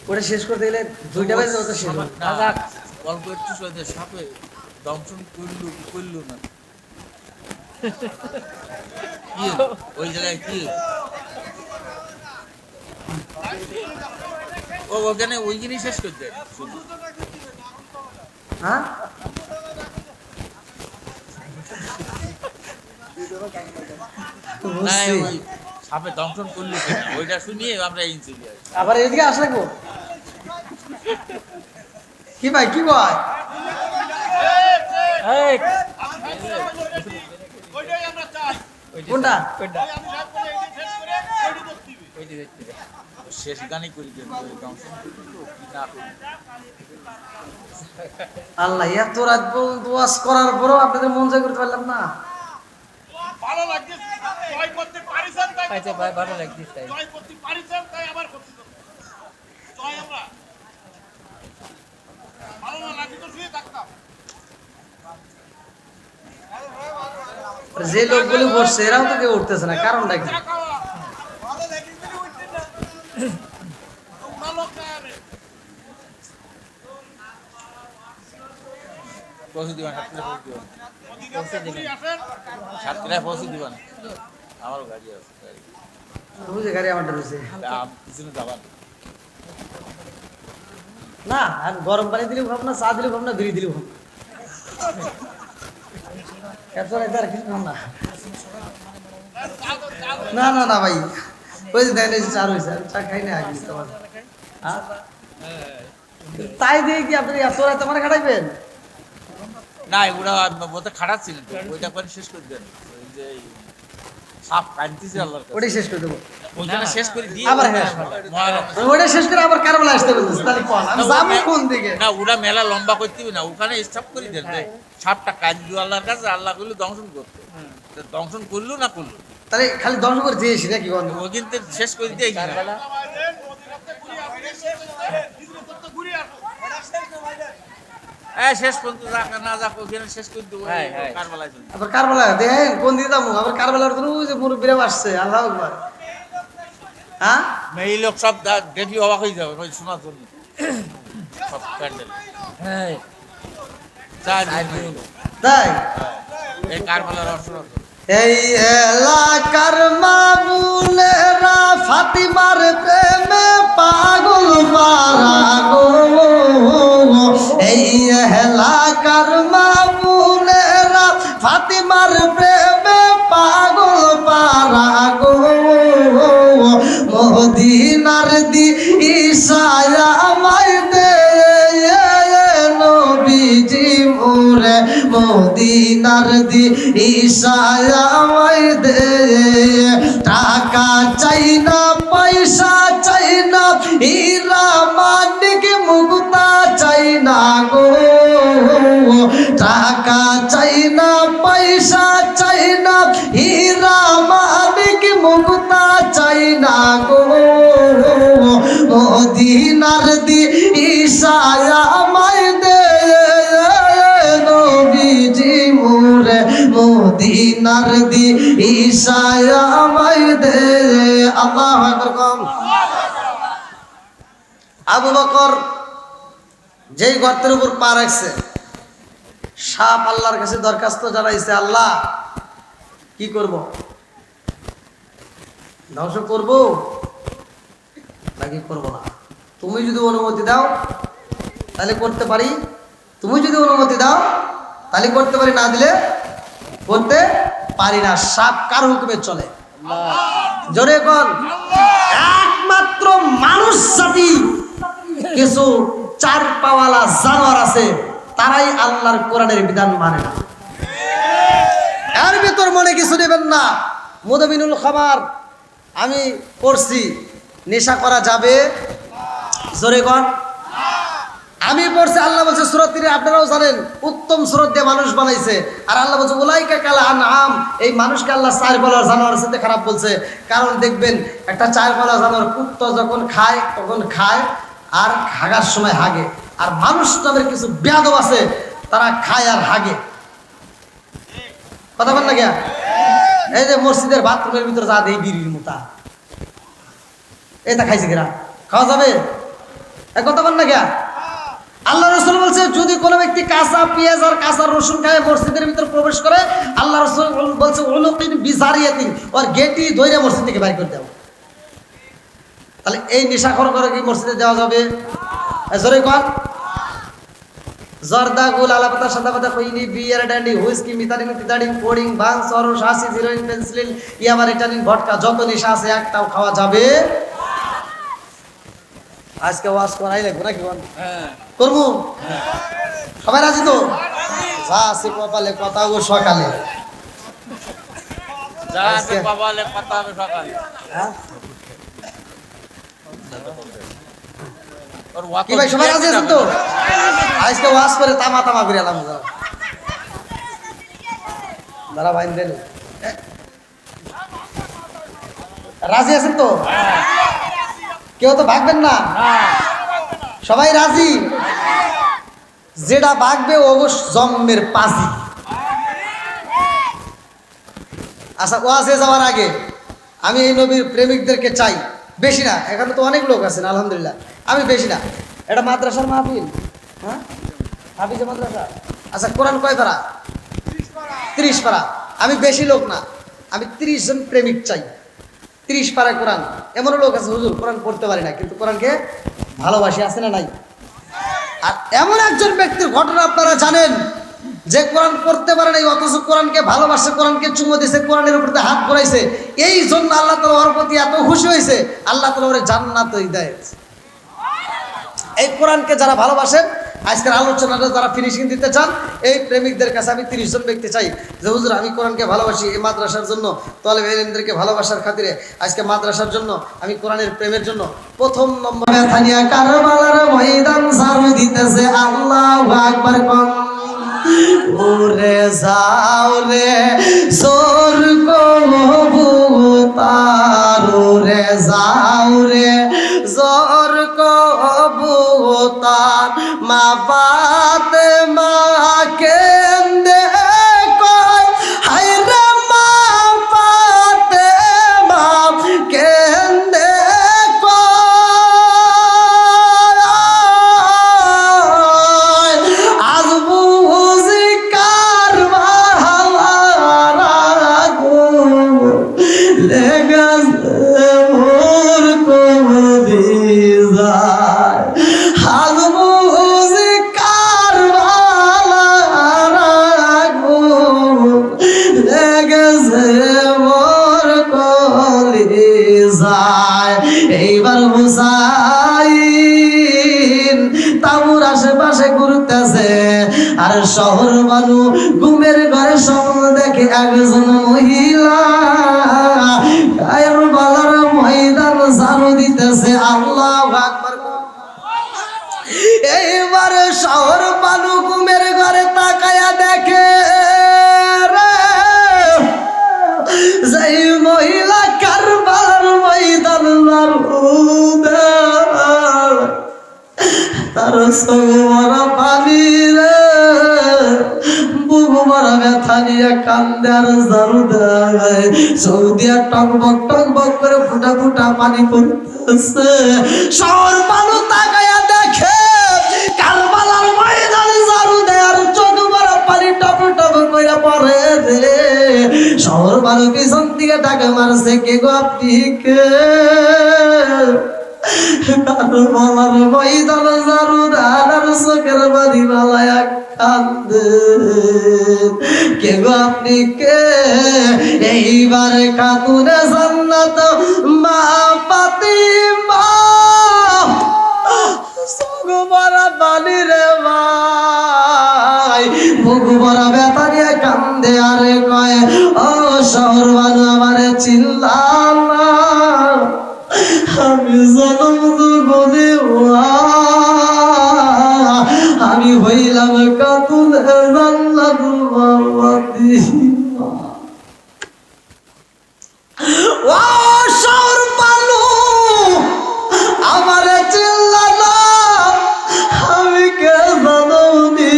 ওটা শেষ করতে গেলে 2টা বাজে তো শেষ হবে না। অল্প একটু সহজে সাপে দংশন করল না, কি ওই জায়গায় কি ও ওখানে ওই জিনিস শেষ করতে হ্যাঁ না, ওই সাপে দংশন করলো কিনা ওইটা শুনিয়ে আমরা ইনসিডিয়ার আবার এদিকে আসলে গো কি ভাই কি কয় এই ওইটাই আমরা চাই। কোনটা শেষ গানই করি দংশন করলো কি না করলো। আল্লাহ এত রাত পর্যন্ত ওয়াজ করার পরও আপনাদের মন জয় করতে পারলাম না। ভালো লাগছে, জয় করতে পারিছেন তাই আচ্ছা ভাই ভালো লাগছে তাই জয় করতে পারিছেন তাই আবার করতে জয় আমরা ভালো না লাগি তো শুয়ে থাকতাম। যে লোকগুলো বসছে এরাও তো কেউ উঠতেছে না, কারণটা কি? ভালো লাগি উঠতে না ভালো লোক না আরে পৌঁছে দিবান, ঘুরি আসেন সাতক্ষীরায় পৌঁছে দিবান। আমারও গাড়ি আছে, বুঝে গাড়ি আমারটা রয়েছে পিছনে যাবান। না আর গরম পানি দিলেও খাব না, চা দিলেও খাব না, বিড়ি দিলেও খাব না। এত রাতে আর কিছু খাব না। না না না ভাই, ওই যে দেখেন এই যে চা রয়েছে, আমি চা খাই না আগে তোমার। হ্যাঁ? তাই দিয়ে কি আপনি এত রাতে আমার খাটাইবেন? না ওটা বলতে খাটাচ্ছিলেন তো, ওইটা করে শেষ করে দেন। ওই যে এই সাপ কাটতেছে আল্লাহর কাছে, ওটাই শেষ করে দেবো। ওইখানে শেষ করে দিয়ে আবার হ্যাঁ। মহারম। আমি ওটাই শেষ করে আবার কারবালা আসতে বলতেছি, তাহলে কোন আমি যাবো কোন দিকে? না ওরা মেলা লম্বা করতে হবে না, ওখানে স্টপ করে দেন যে সাপটা কাজ দিও আল্লাহর কাছে, আল্লাহ করলে দংশন করতে। তো দংশন করলো না করলো, তাহলে খালি ধ্বংস করে দিয়েছি নাকি বন্ধ? ও কিন্তু শেষ করে দিয়ে মদিনাতে ঘুরি আসেন হিজরত তো ঘুরি আসুন শেষ পর্যন্ত যাক না যাক ওখানে শেষ করে দেবো। কারবালায় চলে আবার কারবালা দেখেন কোন দিকে যাবো? আবার কারবালার জন্য ওই যে মুরব্বীরা আসছে, আল্লাহ আকবার। হ্যাঁ এই লোক সব দেখলি অবাক হয়ে যাবে ওই শোনার জন্য, সব প্যান্ডেল চার দিন তাই এই কারবালার অর্থ। এই এলাকার মামুনেরা ফাতিমার প্রেমে পাগল পারা গো। এই এলাকার মামুনেরা ফাতিমার প্রেমে পাগল পারা গো। মদিনার দি ঈশায়া আমায় দে নবীজি মোরে, মদিনার দি ঈশায়া আমায় দে। টাকা চাই না পয়সা চাই না, হীরা মানিক মুক্তা চাই না গো। টাকা চাই না পয়সা চাই না, হীরা মানিক মুক্তা চাই না গো। মদিনার দি ঈশায়া আমায় দে নবীজি মোরে, মদিনার দি ঈশায়া আমায় দে। আল্লাহু আকবার কম। আবু বকর যেই গর্তের উপর পা রাখছে, সাপ আল্লাহর কাছে দরখাস্ত জানাইছে, আল্লাহ কি করব? ধ্বংস করব নাকি করব না? তুমি যদি অনুমতি দাও তাহলে করতে পারি, তুমি যদি অনুমতি দাও তাহলে করতে পারি, না দিলে করতে পারি না। সাপ কার হুকুমে চলে? জোরে কোন? একমাত্র মানুষ জাতি কিছু চার পাওয়ালা জানোয়ার আছে, তারাই আল্লাহর কোরআনের বিধান মানে না। এর ভিতর মনে কিছু নেবেন না। মুদবিনুল খামার আমি পড়ছি, নেশা করা যাবে? জোরে কোন? আমি পড়ছি, আল্লাহ বলছে সূরা ৩, আপনারাও জানেন, উত্তম সূরা দিয়ে মানুষ বানাইছে। আর আল্লাহ বলছে উলাইকা কাল আনআম, এই মানুষকে আল্লাহ চার পাওয়ালা জানোয়ারের সাথে খারাপ বলছে। কারণ দেখবেন একটা চার পাওয়ালা জানোয়ার কুত্তা যখন খায় তখন খায় আর হাগার সময় হাগে, আর মানুষ নামের কিছু বেয়াদব আছে তারা খায় আর হাগে। কথা বল না গিয়া? এই যে মসজিদের বাথরুমের ভিতরে যা দেয় বিড়ির মোতা, এটা খাইছে কিনা? খাওয়া যাবে? এক কথা বল না গিয়া? আল্লাহ রসুল বলছে যদি কোনো ব্যক্তি কাঁচা পেঁয়াজ আর কাঁচা রসুন খায় মসজিদের ভিতর প্রবেশ করে, আল্লাহ রসুল বলছে উলুকিন বিজারিয়াতিন, ওর গেটি ধইরা মসজিদ থেকে বাইর করে দাও। তাহলে এই নেশাখোর করে কি মসজিদে যাওয়া যাবে? জোরে কর। জর্দা গোল আলা পাতা সাদা পাতা খইনি বিয়ার ড্যান্ডি হুইস্কি মিতারিন তিতারিন কোডিং ভাং সরস হাসি হিরোইন পেন্সিলিন ইয়াবা রিটার্নিং ভটকা, যত নেশা আছে একটাও খাওয়া যাবে। আজকে ওয়াজ করাই লাগবে নাকি? করবো? সবাই রাজি তো? যা আছে কপালে কথা ও সকালে। যা আছে কপালে কথা হবে সকালে। হ্যাঁ? ওর ওয়াক কি ভাই সবাই রাজি আছেন তো? আজকে ওয়াজ করে তামা তামা করে এলাম। দাঁড়া ভাই দেন, রাজি আছেন তো? কেউ তো ভাগবেন না? সবাই রাজি? যেটা ভাগবে অবশ্য জন্মের পাজি। আচ্ছা, ওয়াজে যাওয়ার আগে আমি এই নবীর প্রেমিকদেরকে চাই, বেশি না, এখানে তো অনেক লোক আছেন আলহামদুলিল্লাহ, আমি বেশি না, এটা মাদ্রাসার মাহফিল। হ্যাঁ, হাফিজে মাদ্রাসা আচ্ছা কোরআন কয় পারা? 30 পারা। আমি বেশি লোক না, আমি 30 জন প্রেমিক চাই। 30 পারা কোরআন। এমন লোক আছে হুজুর কোরআন পড়তে পারি না কিন্তু কোরআনকে ভালোবাসি, আছে না নাই? আর এমন একজন ব্যক্তির ঘটনা আপনারা জানেন যে কোরআন পড়তে পারে নাই অথচ কোরআনকে ভালোবাসে, কোরআনকে চুমো দিয়েছে, কোরআনের উপর হাত ঘোরাইছে। এই জন্য আল্লাহ তাআলা ওর প্রতি এত খুশি হয়েছে, আল্লাহ তাআলা ওরে জান্নাতই দেয়। এই কোরআনকে যারা ভালোবাসেন, আজকের আলোচনাটা যারা ফিনিশিং দিতে চান, এই প্রেমিকদের কাছে আমি 30 জন ব্যক্তি চাই যে হুজুর আমি কোরআনকে ভালোবাসি, এই মাদ্রাসার জন্য, তালেব ইলমদেরকে ভালোবাসার খাতিরে, আজকে মাদ্রাসার জন্য, আমি কোরআনের প্রেমের জন্য প্রথম নম্বরে থানিয়া কারবালার ময়দান ঝাড়ু দিতেছে। আল্লাহু আকবার কোন ওরে যাও রে সোর কবুতার, ওরে যাও রে জোর কবুতার, মা ফাতেমা কেন্দে কয় হায় রে মা ফাতেমা কেন্দে কয় আজ বুঝি কারবালার আগুন লেগেছে মোর কলিজায়, আজ বুঝি কারবালার আগুন লেগেছে মোর কলিজায়। এইবার হুসাইন তাবুর আশেপাশে ঘুরতেছে, আর শহর মানু ঘুমের ঘরে স্বপ্ন দেখে একজন মহিলা কারবালার ময়দান ঝাড়ু দিতেছে। আল্লাহু আকবার। এইবার শহর মানু ঘুমের ঘরে তাকায়া দেখে রে যেই মহিলা কারবালার ময়দান ঝাড়ু দেয়, তার চোখ ভরা পানি রে, বুক ভরা ব্যথা নিয়ে কান্দে আর ঝাড়ু দেয়, চোখ দিয়া টকবক টকবক করে ফুটা ফুটা পানি পড়তেছে। শহর মানুষ তাকায়া দেখে কারবালার ময়দানে ঝাড়ু দেয় আর চোখ ভরা পানি টপ টপ করে পড়ে রে। শহর মানুষ পিছন দিকে ডাকে মারছে, কে গো আপনি কে? কারবালার ময়দানে ঝাড়ু দেয় আর চোখের পানি বালায়া কান্দে, কে গো আপনি কে? এইবার খাতুনে জান্নাত মা ফাতিমা চোখ ভরা পানি রে ভাই, বুক ভরা ব্যথা নিয়ে কান্দে আরে কয় ও শহর মানু আমারে চিল্লাম না, আমি জনম দুগুনে আমি হইলাম কাতুল জান্নাতুল ফাতিমা। ও শহর মানু আমারে চিল্লানা, আমি কে জানি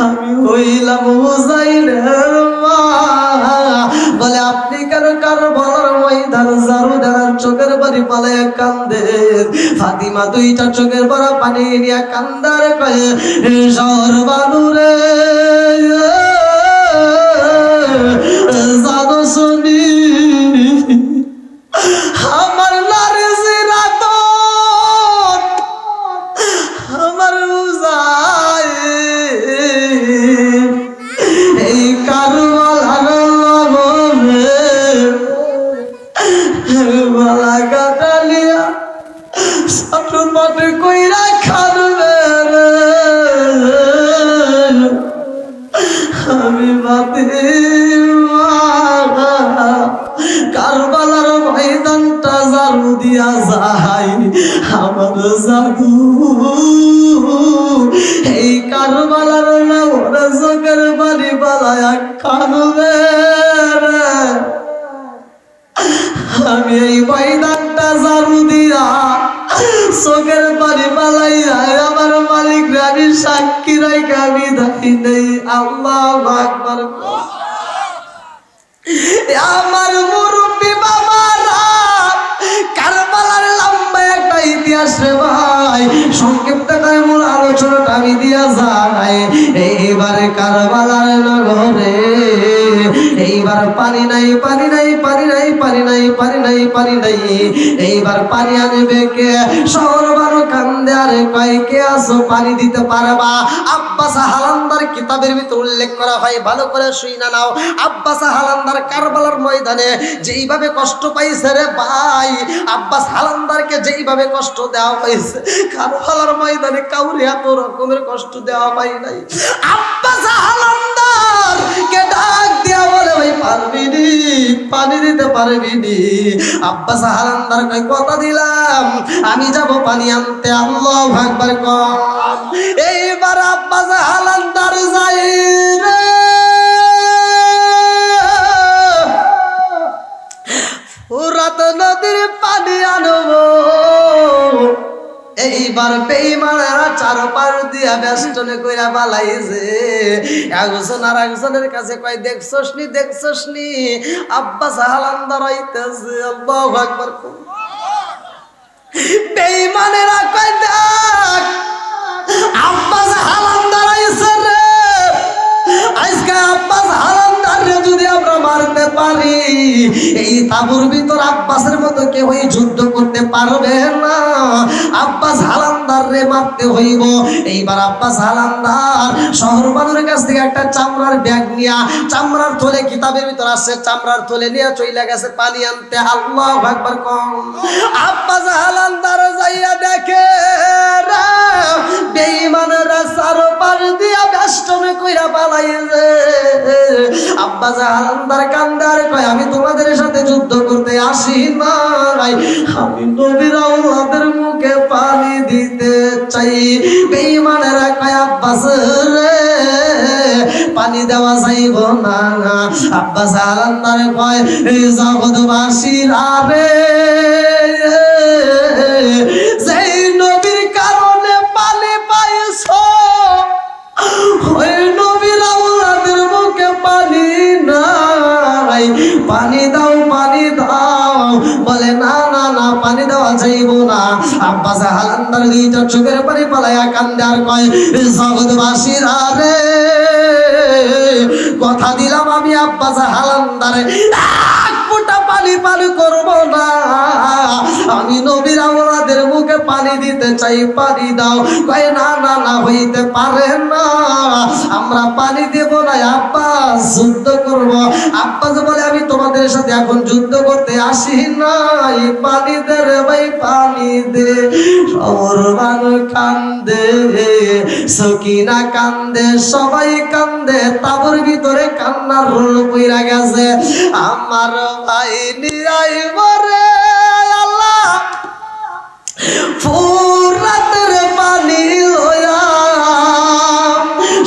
আমি হইলাম হুসাইনের মা। বলে আপনি কেন কারবালার ময়দান ঝাড়ু দেন, চোখের পানি পালায়া কান্দেন? ফাতিমা দুইটা চোখের ভরা পানি নিয়ে কান্দার কয়ে শহর মানু রে জানো শুনি আমার নারী জিরাত আমার হুসাইন এই কারবালার বালা কাটালিয়া ছোট মাঠে কইরা খাবে রে, আমি ফাতিমা কারবালার ময়দানটা ঝাড়ু দিয়া যাই, আমার জাদু এই কারবালার না ওরা চোখের পানি বালায়া কাঁদবে রে। আমি এই ময়দানটা ঝাড়ু দিয়া চোখের পানি বালাইয়া আমার মালিক রে আমি সাক্ষী রাইখা বিদায় নেই। আল্লাহু আকবার। আমার মুরব্বী বাবারা, কারবালার লম্বা একটা ইতিহাস রে ভাই, সংক্ষিপ্ত করে মূল আলোচনাটা আমি দিয়া যায়। এইবার কারবালার নগরে এইবার পানি নাই, পানি নাই, পানি নাই, পানি নাই, পানি নাই, পানি নাই। এইবার পানি আনবে কে? শহর বানো কান্দে আরে কয় কে আসো পানি দিতে পারবা? আব্বাস হালান্দার কিতাবের ভিতর উল্লেখ করা হয়, ভালো করে শুইনা নাও। আব্বাস হালান্দার কারবালার ময়দানে যেইভাবে কষ্ট পাইছে রে ভাই, আব্বাস হালান্দারকে যেইভাবে কষ্ট দেওয়া হয়েছে কারবালার ময়দানে কাউরে এত রকমের কষ্ট দেওয়া হয় নাই। আব্বাস হালান্দার কে ডাক দিয়া বলে ভাই পারবিনি, পানি দিতে পারবিনি? আব্বাস হালান্দার কয় কথা দিলাম আমি যাব পানি আনতে। আল্লাহু আকবার কম। এইবার আব্বাস হালান্দার যাই রে ফুরাত নদীর পানি আনবো। এইবার বেঈমানেরা চারপাশ দিয়া বেষ্টনে কইরা বালাইছে। একজন আর একজনের কাছে কয় দেখছস নি, দেখছস নি আব্বাস হালান্দার আইতাছে। আল্লাহু আকবার। বেঈমানেরা কয় দেখ আব্বাস হালান্দার আইছে রে, আজকে আব্বাস হালান্দার রে যদি আমরা মারতে পারি এই তাবুর ভিতর আব্বাসের মতো কেউ যুদ্ধ করতে পারবে না। আব্বাস হালান্দার রে মারতে হইব। এইবার আব্বাস হালান্দার শহর বানুর কাছ থেকে একটা চামড়ার ব্যাগ নিয়া, চামড়ার থলে কিতাবের ভিতর আছে, চামড়ার থলে নিয়ে চইলা গেছে পানি আনতে। আল্লাহু আকবার কম। আব্বাস হালান্দার যাইয়া দেখে রে বেঈমানেরা চারপাশ দিয়া বেষ্টনে কইরা পালাইছে। আব্বাস হালান্দার কান্দার কয় আমি তোমাদের সাথে যুদ্ধ করতে আসি নাই, আমি নবীর আওলাদের মুখে পানি দিতে চাই। বেঈমানেরা কয় আব্বাস রে পানি দেওয়া যাইব না। আব্বাস হালান্দার কয় এই জগৎবাসীরা রে যেই নবীর কারণে পানি পাইছো ওই নবীর আওলাদের মুখে পানি নাই, পানি দাও, পানি দাও। বলে না না না পানি দেওয়া যাইব না। আব্বাস হালান্দার দুইটা চোখের পানি পালাইয়া কান্দে আর কয় জগৎবাসীরা রে কথা দিলাম আমি আব্বাস হালান্দারে এক ফোঁটা পানি পানি করব না, আমি নবীর আওলাদের মুখে পানি দিতে চাই, পানি দাও। কয় না না না হইতে পারে না, আমরা পানি দেব না, আব্বাস যুদ্ধ করব। আব্বাস বলে আমি তোমাদের সাথে এখন যুদ্ধ করতে আসি নাই, পানি দে রে ভাই পানি দে। শহর বানু কান্দে, সকিনা কান্দে, সবাই কান্দে, তাবুর ভিতরে কান্নার রোল পইরা গেছে। আমার ভাই নিরাইব রে আল্লাহ ফুরাতের পানি লয়া।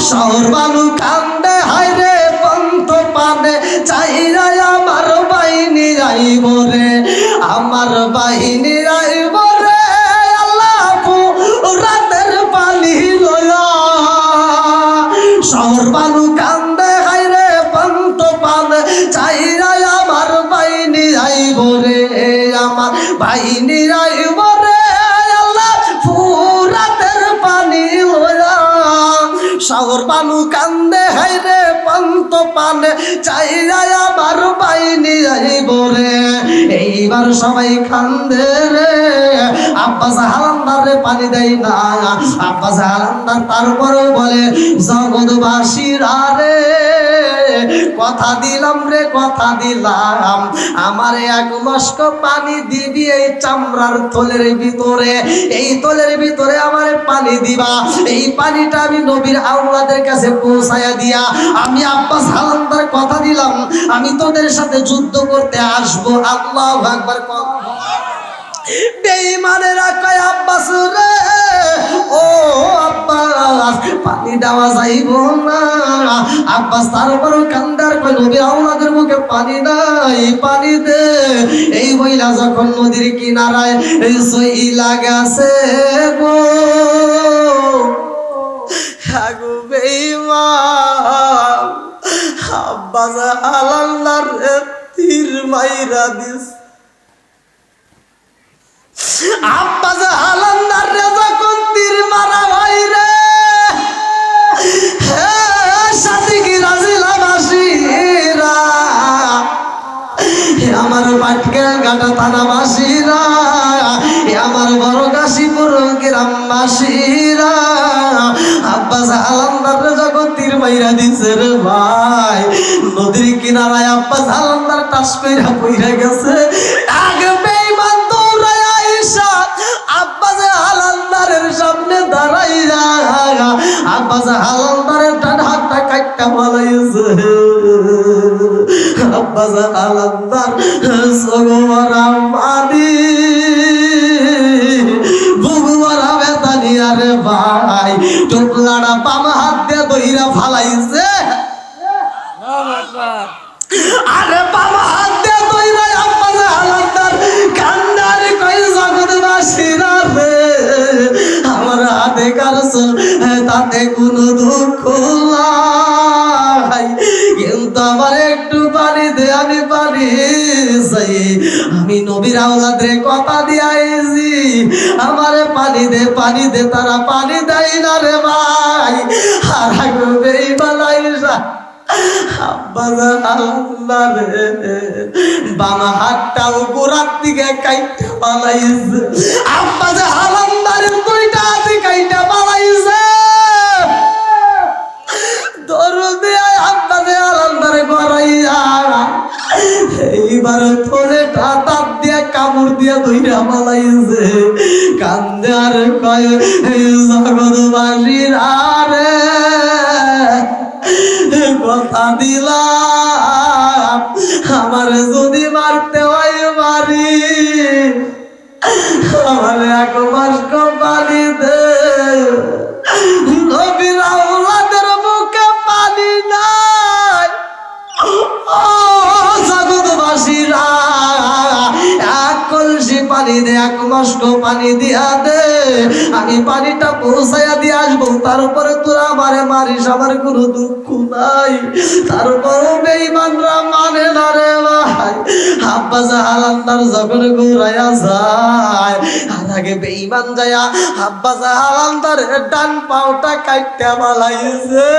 শহর বানু কান্দে হায় রে পন্ত পানে চাইরা আমার বাহিনী আইব রে, আমার বাহিনী আইব রে আল্লাহ ফুরাতের পানি লয়া। শহর বানু কান্দে হায় রে পন্ত পানে চাইরা আমার বাহিনী আইব রে, আমার বাহিনী আইব রে আল্লাহ ফুরাতের পানি লয়া। শহর বানু কান্দে হায় রে পন্ত পানে চাইরা আমার বাহিনী আইব রে। এইবার সবাই কান্দে রে, আব্বাস হালান্দার রে পানি দেয় না। আব্বাস হালান্দার তারপরেও বলে জগৎবাসীরা রে কথা দিলাম রে, কথা দিলাম আমার এক মস্ক পানি দিবি এই চামড়ার থলের ভিতরে, এই থলের ভিতরে আমার পানি দিবা। এই পানিটা আমি নবীর আওলাদের কাছে পৌঁছায়া দিয়া আমি আব্বাস হালান্দার কথা দিলাম আমি তোদের সাথে যুদ্ধ করতে আসবো। আল্লাহু আকবার। বেঈমানেরা কয় আব্বাস রে ও আব্বাস পানি দেওয়া যাইব না। আব্বাস তারপরও কান্দার কয় নবীর আওলাদের মুখে পানি নাই, পানি দে। এই বইলা যখন নদীর কিনারায় সইলা গেছে গো আগু বেঈমান আব্বাস হালান্দার তীর মাইরা দিস। আব্বাস হালান্দার যখন তীর মারা হয় রে কিনারায় আব্বাস হালান্দার টাস কইরা পইরা গেছে। আগে বেঈমান দৌড়ায়া আইসা আব্বাস হালান্দারের সামনে দাঁড়াইয়া আব্বাস হালান্দারের ডান হাতটা কাটটা মালাইছে। আব্বাস হালান্দার সগোরা মারি ভুগুয়ারা বেতানি আরে ভাই টুকলাটা বাম হাত দিয়ে দইরা ফালাইছে। আরে বাম হাত দিয়ে দইরা আব্বাস হালান্দার কান্নার কই জগৎবাসীরা রে আমার হাতে কারছো তাতে কোনো দুঃখ নাই, কিন্তু আমার একটু পানি দে আমি পানি চাই। আমি নবীর আওলাদরে কথা দিয়ে আইছি আমারে পানি দে তারা পানি দেয় না রে ভাই। আর আগে বেঈমান আইসা আব্বাস হালান্দারের বাম হাতটাও গোড়ার দিকে কাইটা পালাইছে। আব্বাস হালান্দারের দুইটা হাতে কাইটা পালাইছে। দরদে আব্বাস হালান্দারে গড়াইয়া এইবার তোরে টাটাপ দিয়া কামড় দিয়া দইরা পালাইছে। কান্দে আর কয় জগৎবাসীর আরে কথা দিলাম আমার যদি মারতে হয় মারি, আমার এক মাস পানি দে। নবীর আওলাদের মুখে পানি নাই। ও জগৎবাসীরা এক কলসি পানি দে, এক মাস্ক পানি দিয়া দে, আমি পানিটা পৌঁছাইয়া দিয়ে আসবো। তারপরে তোরা আমারে মারিস, আমার কোনো দুঃখ নাই। তারপরও বেঈমানরা মানে না রে ভাই। আব্বাস হালান্দার যখন ঘুরাইয়া যায় আর আগে বেঈমান যায়া আব্বাস হালান্দার ডান পাওটা কাইটা মালাইছে।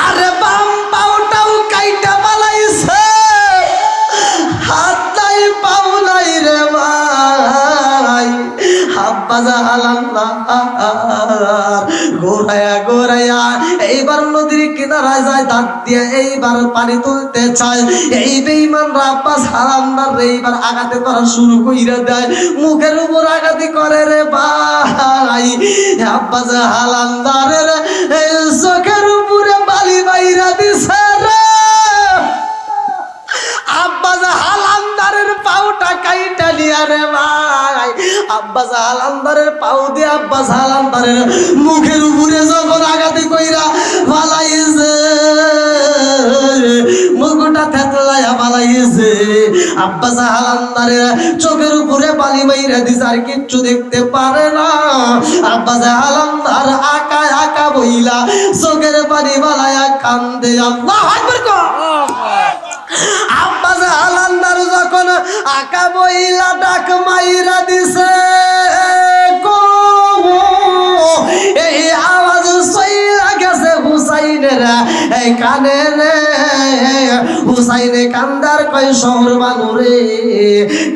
আরে বাম পাওটাও কাইটা পালাইছে। হাত নাই পাও নাই রে ভাই। আব্বাস হালান্দার গোড়ায়া এইবার নদীর কিনারায় যায় দাঁত দিয়ে এইবার পানি তুলতে চায়। এই বেঈমানরা আব্বাস হালান্দার এইবার আঘাতে করা শুরু কইরা দেয়, মুখের উপর আঘাতি করে রে ভাই। আব্বাস হালান্দারের চোখের উপরে বালি বাইরা দিছে রে। আব্বাস হালান্দারের পাউটা কাইটা নিয়া রে ভাই আব্বাস হালান্দারের পাউ দিয়ে আব্বাস হালান্দারের মুখের উপরে যখন আঘাতি কইরা ফালাইছে, মুখটা থেতলাইয়া ফালাইছে। আব্বাস হালান্দারের চোখের উপরে বালি মাইরা দিছে, আর কিচ্ছু দেখতে পারে না। আব্বাস হালান্দার আকা আকা বইলা চোখের পানি বালায়া কান্দে। আল্লাহু আকবার কও। আব্বাস হালান্দার যখন আকা বইলা ডাক মাইরা দিছে গো, এই আওয়াজ সইলা গেছে হুসাইনের কানে রে। হুসাইনে কান্দার কয় শহর বানুরে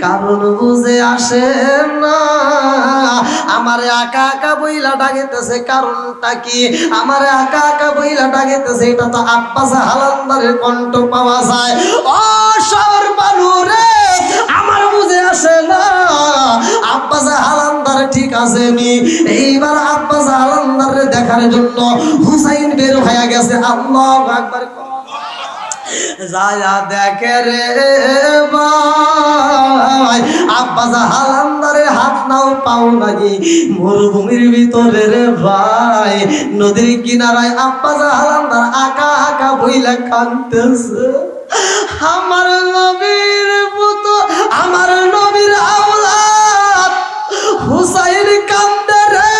কারণ বুঝে আসে না। আমারে আকা আকা বইলা ডাকিতেছে, কারণটা কি? আমারে আকা আকা বইলা ডাকিতেছে, এটা তো আব্বাস হালান্দারের কণ্ঠ পাওয়া যায়। ও শহর বানুরে আমার বুঝে আসে না। আব্বাস হালান্দার ঠিক আছে নি? এইবার আব্বাস হালান্দারে দেখার জন্য হুসাইন বের হয়ে গেছে। আল্লাহু আকবার। যায়া দেখে রে ভাই আব্বাস হালান্দারের হাত নাও পাও নাই মরুভূমির ভিতরে রে ভাই। নদীর কিনারায় আব্বাস হালান্দার আকা আকা বইলা কাঁদতেছে। আমার নবীর পুত, আমার নবীর আওলাদ হুসাইন কান্দে রে।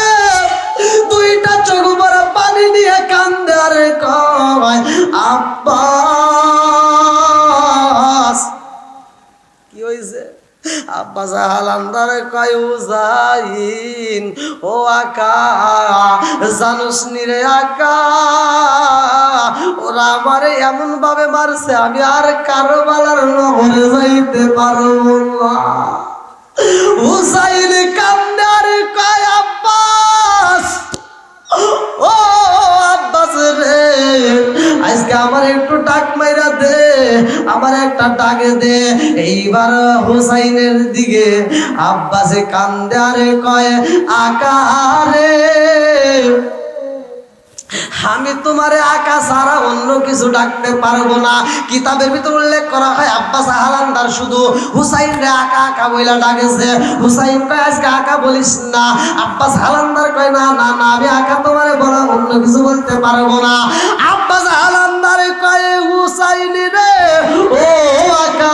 দুইটা চোখ ভরা পানি দিয়ে কান্দে আর কয় আব্বাস। কি হইছে? আব্বাস হালান্দারে কয় হুসাইন ও আকা জানোস নি রে আকা, ওরা আমারে এমন ভাবে মারছে আমি আর কারবালার নগরে যাইতে পারবো না। হুসাইন কান্দে আর কয় আব্বাস ও আব্বাস রে, আজকে ডাক দে। এইবার হুসাইনের দিকে আব্বাসে কান্দে আরে কয় আকারে আমি তোমারে আকা ছাড়া অন্য কিছু ডাকতে পারবো না। কিতাবের ভিতর উল্লেখ করা হয় আব্বাস হালান্দার শুধু হুসাইন রে আকা আকা বইলা ডাকেছে। হুসাইন কয় আজকে আকা বলিস না। আব্বাস হালান্দার কয় না না না আমি আকা তোমারে বলা অন্য কিছু বলতে পারবো না। আব্বাস হালান্দার কয় হুসাইন রে ও আকা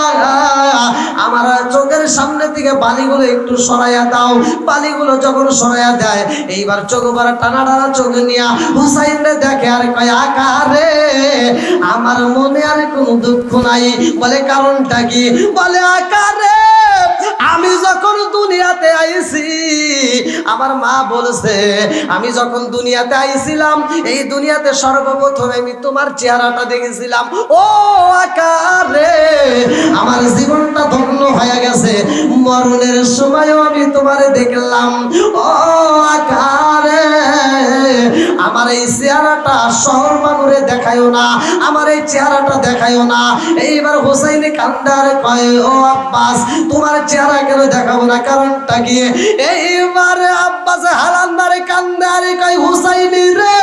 আমার চোখের সামনে থেকে বালিগুলো একটু সরাইয়া দাও। বালিগুলো যখন সরাইয়া দেয় এইবার চোখ ভরা টানা টানা চোখ নিয়া হুসাইন রে দেখে আর কয় আকা রে আমার মনে আর কোনো দুঃখ নাই। বলে কারণটা কি? বলে আকা রে আমি যখন দুনিয়াতে আইছি আমার মা বলছে আমি যখন দুনিয়াতে আইছিলাম এই দুনিয়াতে সর্বপ্রথম আমি তোমার চেহারাটা দেখেছিলাম। ও আকা রে আমার জীবনটা ধন্য হয়ে গেছে। মরণের সময়ও আমি তোমারে দেখলাম। ও আকা রে আমার এই চেহারাটা শহর বানুরে দেখায়ও না, আমার এই চেহারাটা দেখায়ও না। এইবার হুসাইনে কান্দার কয় ও আব্বাস তোমার চেহারা কেন দেখাবো না, কারণটা কি? এইবার আব্বাস হালান্দারে কান্দারে কয় হুসাইনি রে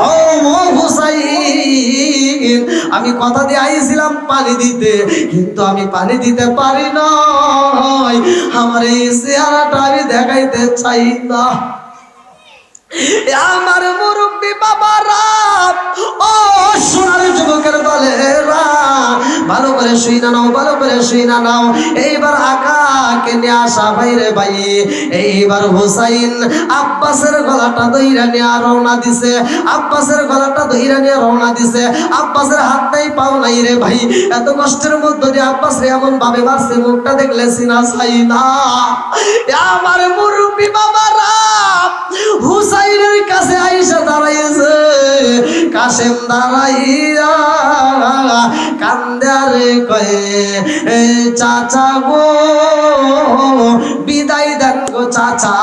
ও হুসাইন আমি কথা দিয়ে আইছিলাম পানি দিতে কিন্তু আমি পানি দিতে পারি নাই। আমার এই চেহারাটা আমি দেখাইতে চাই না। আমার মুরব্বী বাবারা ও সোনার যুবকের দলেরা ভালো করে শুই না নাও, ভালো করে শুই না নাও। এইবার আকাকে নিয়ে আসা ভাইরে ভাই এইবার হুসাইন আব্বাসের গলাটা ধইরা নিয়ে রওনা দিছে। আব্বাসের গলাটা ধইরা নিয়ে রওনা দিছে। আব্বাসের হাত নাই পাও নাই রে ভাই। এত কষ্টের মধ্যে দিয়ে আব্বাস রে এমন ভাবে মারছে মুখটা দেখলে সিনা চাই না। আমার মুরব্বী বাবারা হুসাইনের কাছে আইসা দাঁড়াইছে। কাশেম দাঁড়াইয়া কান্দারে কয়ে চাচা গো বিদায় দেন গো চাচা,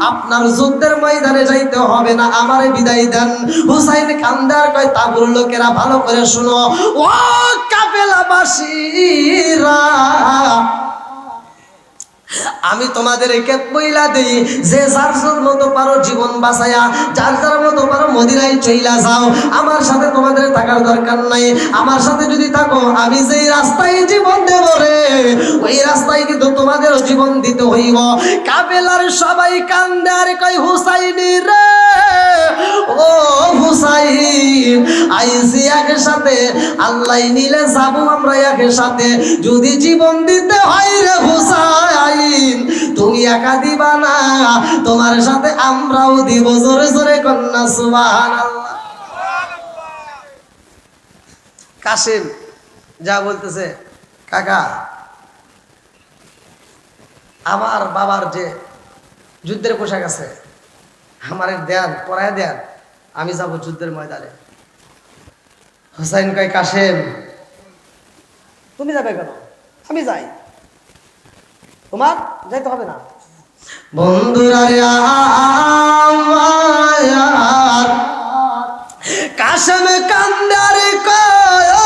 আপনার যুদ্ধের ময়দানে যাইতে হবে না, আমারে বিদায় দেন। হুসাইন কান্দার কয় তাবুর লোকেরা ভালো করে শুনো, ও কাফেলাবাসীরা আমি তোমাদের একে বইলা দেই যে যার যার মতো পারো জীবন বাঁচায়া যার যার মতো পারো মদিনায় চইলা যাও। আমার সাথে তোমাদের থাকার দরকার নাই। আমার সাথে যদি থাকো আমি যেই রাস্তায় জীবন দেব রে ওই রাস্তায় কিন্তু তোমাদেরও জীবন দিতে হইব। কাফেলার সবাই কান্দে আর কয় হুসাইনি রে ও হুসাইন আইসি একের সাথে আল্লাহ নিলে যাবো আমরা একের সাথে। যদি জীবন দিতে হয় রে হুসাইন তুমি একা দিবা না, তোমার সাথে আমরাও দিব। জোরে জোরে কন্যা সুবহানাল্লাহ। কাসেম যা বলতেছে কাকা আমার বাবার যে যুদ্ধের পোশাক আছে আমার দেন পরায় দেন, আমি যাব যুদ্ধের ময়দানে। হুসাইন কয় কাসেম তুমি যাবে কেন? আমি যাই, তোমার যাইতে হবে না। বন্ধুরা কাসেম কান্দারে কয় ও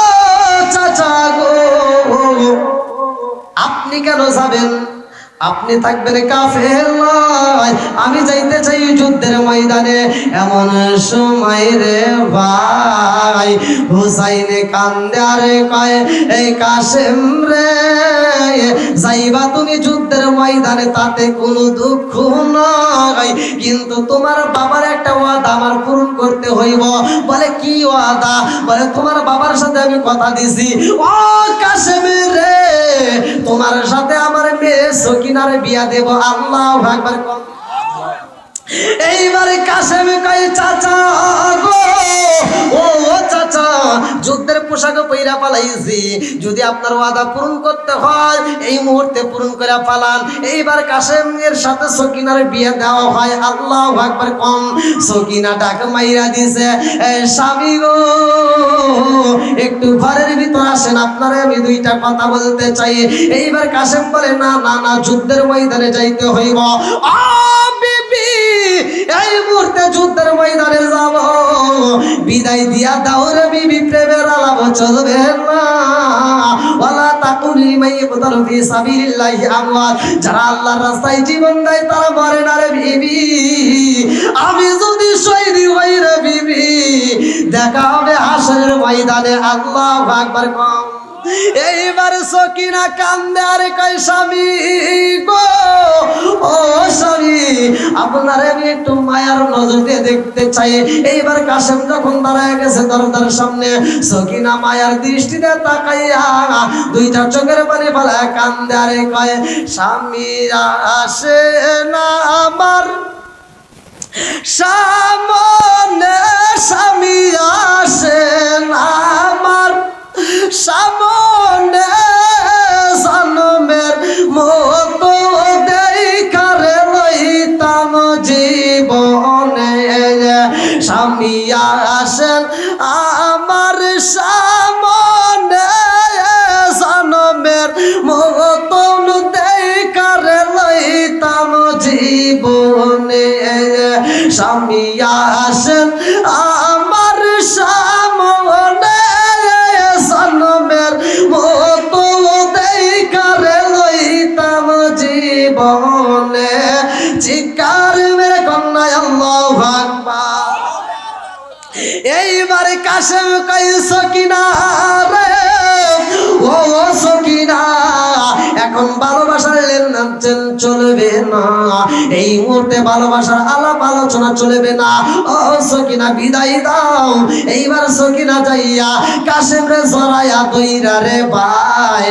চাচা গো আপনি কেন যাবেন? আপনি থাকবেন কাফের নয়, আমি যাইতে চাই যুদ্ধের ময়দানে। এমন সময় রে ভাই হুসাইনে কান্দে আরে কয় এই কাসেম রে যাইবা তুমি যুদ্ধের ময়দানে তাতে কোনো দুঃখ নাই, কিন্তু তোমার বাবার একটা ওয়াদা আমার পূরণ করতে হইব। বলে কি ওয়াদা? বলে তোমার বাবার সাথে আমি কথা দিছি ও কাসেম রে তোমার সাথে আমার মেয়ে সকিনারে বিয়া দেব। আল্লাহু আকবার। এইবারে কাসেম কয় চাচা গো ও চাচা যুদ্ধের পোশাক পইরা পালাইছি, যদি আপনার ওয়াদা পূরণ করতে হয় এই মুহূর্তে পূরণ করে পালান। এইবার কাসেমের সাথে সকিনার বিয়ে দেওয়া হয়। আল্লাহু আকবার। কম সকিনা ডাক মাইরা দিছে স্বামী গো একটু ঘরের ভিতর আসেন, আপনারে আমি দুইটা কথা বলতে চাই। এইবার কাসেম বলে না না না যুদ্ধের ময়দানে যাইতে হইব। এই মুহূর্তে যুদ্ধের ময়দানে যাব, বিদায় দিয়া দাও রে বিবি, প্রেমের আলাপ চলবে না। ওয়ালা লিমান ইয়াকতালু ফি সাবিলিল্লাহি আমওয়াত, যারা আল্লাহর রাস্তায় জীবন দেয় তারা মরে না রে বিবি। আমি যদি শহীদ হই রে বিবি, দেখা হবে হাসরের ময়দানে। আল্লাহু আকবার কম। এইবার সকিনা কান্দে আর কয় স্বামী গো, ও স্বামী, আপনার আমি একটু মায়ার নজর দিয়ে দেখতে চাই। এইবার কাশেম যখন দাঁড়ায় গেছে দরজার সামনে, সকিনা মায়ার দৃষ্টিতে তাকাইয়া দুইটা চোখের পানি ফেলায় কান্দে আর কয় স্বামী আসে না আমার সামনে, স্বামী আসে না আমার সামনে, জন্মের মতো দেখারে লইতাম জীবনে। স্বামী আসেন আমার সামনে, জন্মের মতো দেখারে লইতাম জীবনে। স্বামী আসেন আমার সামনে, জন্মের মতো দেখারে লইতাম জীবনে। চিৎকার মেরে কন্যা আল্লাহু আকবার। এইবারে কাশেম কই সকিনা রে, ও সকিনা, এখন ভালোবাসার লেনদেন চলবে না, এই মুহূর্তে ভালোবাসার আলাপ আলোচনা চলবে না। ও সকিনা বিদায় দাও। এইবার সকিনা যাইয়া কাশেম রে জড়াইয়া দইরা রে ভাই।